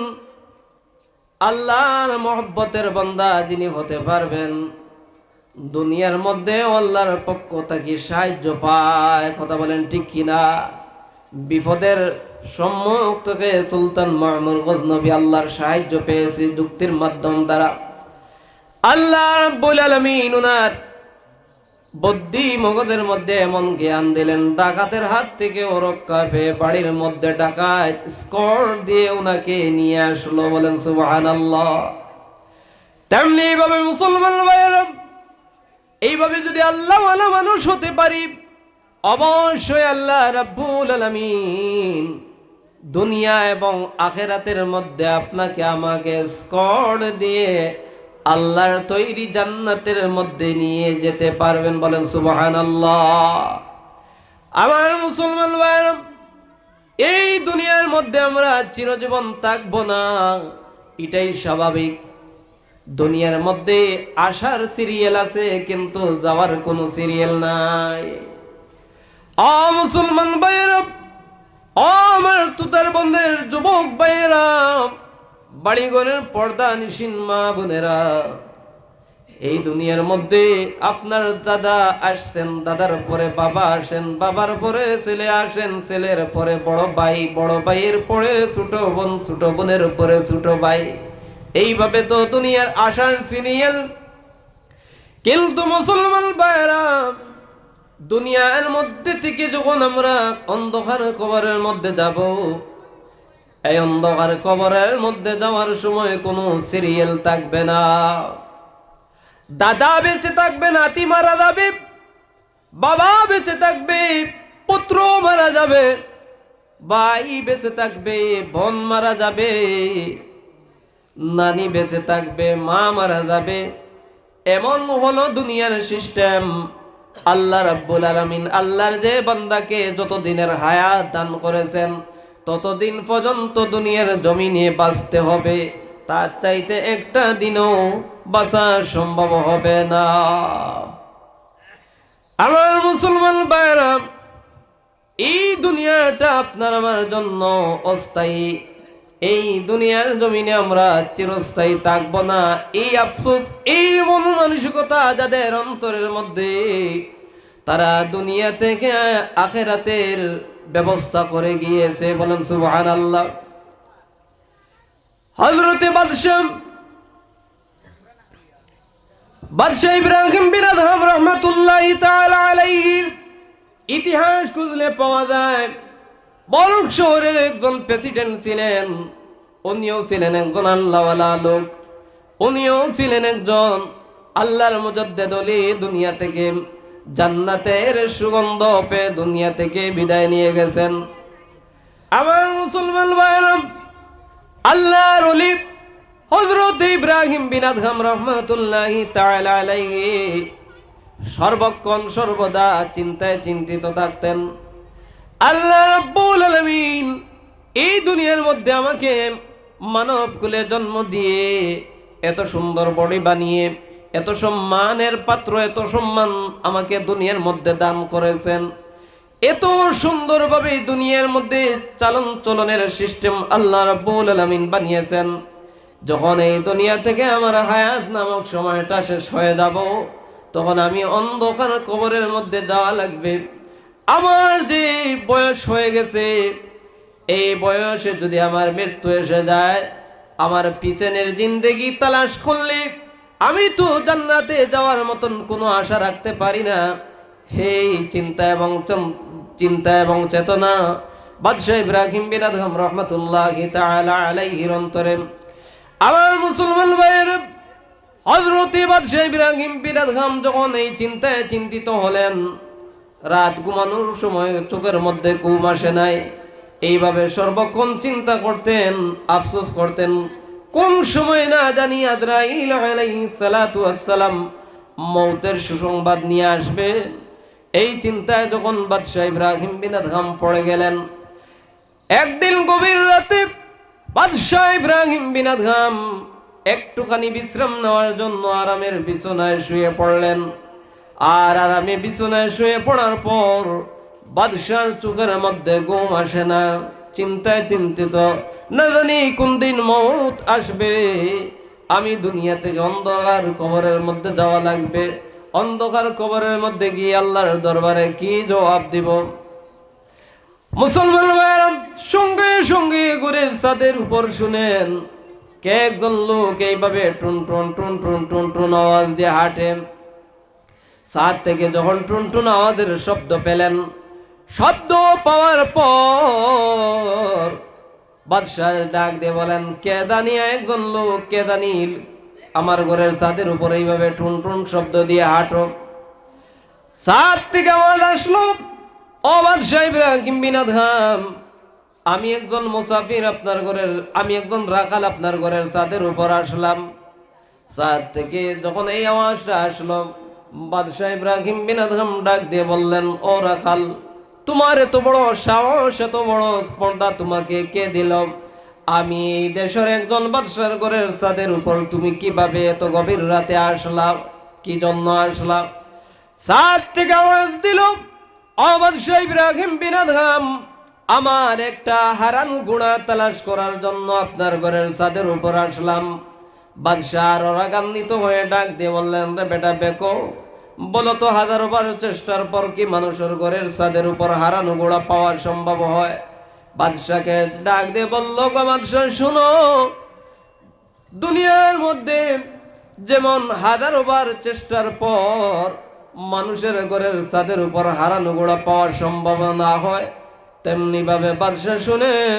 S1: আল্লাহর মহব্বতের বান্দা যিনি হতে পারবেন, দুনিয়ার মধ্যে আল্লাহর পক্ষ থেকে সাহায্য পায়। কথা বলেন ঠিক কিনা? বিপদের সম্মুখ থেকে সুলতান মাহমুদ গজনবী আল্লাহর সাহায্য পেয়েছে যুক্তির মাধ্যম দ্বারা। আল্লাহ রাব্বুল আলামিন উনার বুদ্ধি মগজের মধ্যে এমন জ্ঞান দিলেন, ডাকাতের হাত থেকে ও রক্ষা পেয়ে বাড়ির মধ্যে ডাকাত স্কোর দিয়ে উনাকে নিয়ে আসলো। বলেন সুবহানাল্লাহ। তেমনি এইভাবে মুসলমান ভাইয়েরা, এইভাবে যদি আল্লাহওয়ালা মানুষ হতে পারি, অবশ্যই আল্লাহ রাব্বুল আলামিন দুনিয়া এবং আখেরাতের মধ্যে আপনাকে আমাকে স্কট দিয়ে আল্লাহর তৈরি জান্নাতের মধ্যে নিয়ে যেতে পারবেন। বলেন সুবহানাল্লাহ। আমার মুসলমান ভাইরা, এই দুনিয়ার মধ্যে আমরা চিরজীবন থাকবো না, এটাই স্বাভাবিক। দুনিয়ার মধ্যে আসার সিরিয়াল আছে, কিন্তু যাওয়ার কোনো সিরিয়াল নাই। মুসলমান ভাইয়েরা, আমার তুতার বন্ধের যুবক ভাইয়েরা, বাড়িঘরের পর্দা নিশিন মা বোনেরা, এই দুনিয়ার মধ্যে আপনার দাদা আসছেন, দাদার পরে বাবা আসেন, বাবার পরে ছেলে আসেন, ছেলের পরে বড় ভাই, বড় ভাইয়ের পরে ছোট বোন, ছোট বোনের পরে ছোট ভাই, এইভাবে তো দুনিয়ার আসার সিরিয়াল। কিন্তু মুসলমান ভাইয়েরা, দুনিয়ার মধ্যে থেকে যখন আমরা অন্ধকার কবরের মধ্যে যাব, এই অন্ধকার কবরের মধ্যে যাওয়ার সময় কোনো সিরিয়াল থাকবে না। দাদা বেঁচে থাকবে, নাতি মারা যাবে, বাবা বেঁচে থাকবে, পুত্র মারা যাবে, ভাই বেঁচে থাকবে, বোন মারা যাবে, নানি বেঁচে থাকবে, মা মারা যাবে। এমন হলো দুনিয়ার সিস্টেম। আল্লাহ রাব্বুল আলামিন আল্লাহর যে বান্দাকে যতদিনের হায়াত দান করেছেন, ততদিন পর্যন্ত দুনিয়ার জমিনে বাঁচতে হবে, তার চাইতে একটা দিনও বাঁচা সম্ভব হবে না। আমার মুসলমান ভাইরা, এই দুনিয়াটা আপনার আমার জন্য অস্থায়ী। এই দুনিয়ার জমিনে আমরা চিরস্থায়ী থাকবো না। এই আফসোস, এই মন মানসিকতা যাদের অন্তরের মধ্যে, তারা দুনিয়া থেকে আখিরাতের ব্যবস্থা করে গিয়েছে। বলেন সুবহানাল্লাহ। হযরতে বাদশাহ ইব্রাহিম বিন আদহাম রাহমাতুল্লাহি তাআলা আলাইহি ইতিহাস খুঁজলে পাওয়া যায়, বলক শহরের একজন প্রেসিডেন্ট ছিলেন। উনিও ছিলেন একজন আল্লাহওয়ালা লোক, উনিও ছিলেন একজন আল্লাহর মুজাদ্দিদ ওলি। দুনিয়া থেকে জান্নাতের সুগন্ধ পেয়ে দুনিয়া থেকে বিদায় নিয়ে গেছেন। আমার মুসলমান ভাইরা, আল্লাহর ওলি হযরত ইব্রাহিম বিন আদহাম রাহমাতুল্লাহি তাআলা আলাইহি সর্বক্ষণ সর্বদা চিন্তায় চিন্তিত থাকতেন। আল্লাহ রাব্বুল আলামিন এই দুনিয়ার মধ্যে আমাকে মানব কুলে জন্ম দিয়ে, এত সুন্দর বডি বানিয়ে, এত সম্মানের পাত্র, এত সম্মান আমাকে দুনিয়ার মধ্যে দান করেছেন। এত সুন্দরভাবে দুনিয়ার মধ্যে চালন চলনের সিস্টেম আল্লাহ রাব্বুল আলামিন বানিয়েছেন। যখন এই দুনিয়া থেকে আমার হায়াত নামক সময়টা শেষ হয়ে যাব, তখন আমি অন্ধকার কবরের মধ্যে যাওয়া লাগবে। আমার যে বয়স হয়ে গেছে, এই বয়সে যদি আমার মৃত্যু এসে যায়, আমার পিছনের জিন্দেগি তালাশ করলে আমি তো জান্নাতে যাওয়ার মতন কোনো আশা রাখতে পারি না। এই চিন্তা এবং চেতনা বাদশাহ ইব্রাহিম বিন আদহাম রাহমাতুল্লাহি তাআলা আলাইহির অন্তরে। আমার মুসলমান ভাইয়ের, হযরত বাদশাহ ইব্রাহিম বিন আদহাম যখন এই চিন্তায় চিন্তিত হলেন, রাত ঘুমানোর সময় চোখের মধ্যে ঘুম আসে নাই। এইভাবে সর্বক্ষণ চিন্তা করতেন, আফসোস করতেন, কোন সময় না জানি আজরাইল আলাইহিস সালাতু ওয়াস সালাম মৌতের সুসংবাদ নিয়ে আসবে। এই চিন্তায় যখন বাদশাহ ইব্রাহিম বিন আদহাম পড়ে গেলেন, একদিন গভীর রাতে বাদশাহ ইব্রাহিম বিন আদহাম একটুখানি বিশ্রাম নেওয়ার জন্য আরামের বিছানায় শুয়ে পড়লেন। আর আরামে বিছানায় শুয়ে পড়ার পর বাদশার চোখের মধ্যে ঘুম আসে না। চিন্তায় চিন্তিত, না জানি কোন দিন মৌত আসবে, আমি দুনিয়া থেকে অন্ধকার কবরের মধ্যে যাওয়া লাগবে। অন্ধকার কবরের মধ্যে গিয়ে আল্লাহর দরবারে কি জবাব দিব? মুসলমান ভাইরা, সঙ্গে সঙ্গে ঘুরের ছাদের উপর শুনেন কে একজন লোক এইভাবে টুন টুন টুন টুন টুন টুন আওয়াজ দিয়ে হাঁটে। ছাদ থেকে যখন টুন টুন আওয়াজের শব্দ পেলেন, শব্দ পাওয়ার পর বাদশাহ ডাক দিয়ে বলেন, কে জানি একজন লোক, কে জানি আমার ঘরের ছাদের উপর এইভাবে টুন টুন শব্দ দিয়ে হাঁটো। ছাদ থেকে আওয়াজ আসলো, ও বাদশাহ ইব্রাহিম বিন আদহাম, আমি একজন মুসাফির আপনার ঘরের, আমি একজন রাখাল আপনার ঘরের ছাদের উপর আসলাম। ছাদ থেকে যখন এই আওয়াজটা আসলো, বাদশাহ ইব্রাহিম বিন আদহাম ডাক দিয়ে বললেন, ও রাখাল, তোমার এত বড় সাহস, এত বড় স্পর্ধা তোমাকে কে দিল? আমি এই দেশের একজন বাদশার ঘরের ছাদের উপর তুমি কিভাবে এত গভীর রাতে আসলাম? কি জন্য আসলাম? ছাদ থেকে আওয়াজ দিল, ও বাদশাহ ইব্রাহিম বিন আদহাম, আমার একটা হারানো গুণা তালাশ করার জন্য আপনার ঘরের ছাদের উপর আসলাম। বাদশাহ রাগান্বিত হয়ে ডাক দিয়ে বললেন, রে বেটা বেকো, বলো তো, হাজারো বার চেষ্টার পর কি মানুষের ঘরের ছাদের উপর হারানো ঘোড়া পাওয়া সম্ভব হয়? বাদশাকে ডাক দিয়ে বলল, গো বাদশাহ শুনো, দুনিয়ার মধ্যে যেমন হাজারো বার চেষ্টার পর মানুষের ঘরের ছাদের উপর হারানো ঘোড়া পাওয়ার সম্ভাবনা হয়, তেমনি ভাবে বাদশাহ শুনেন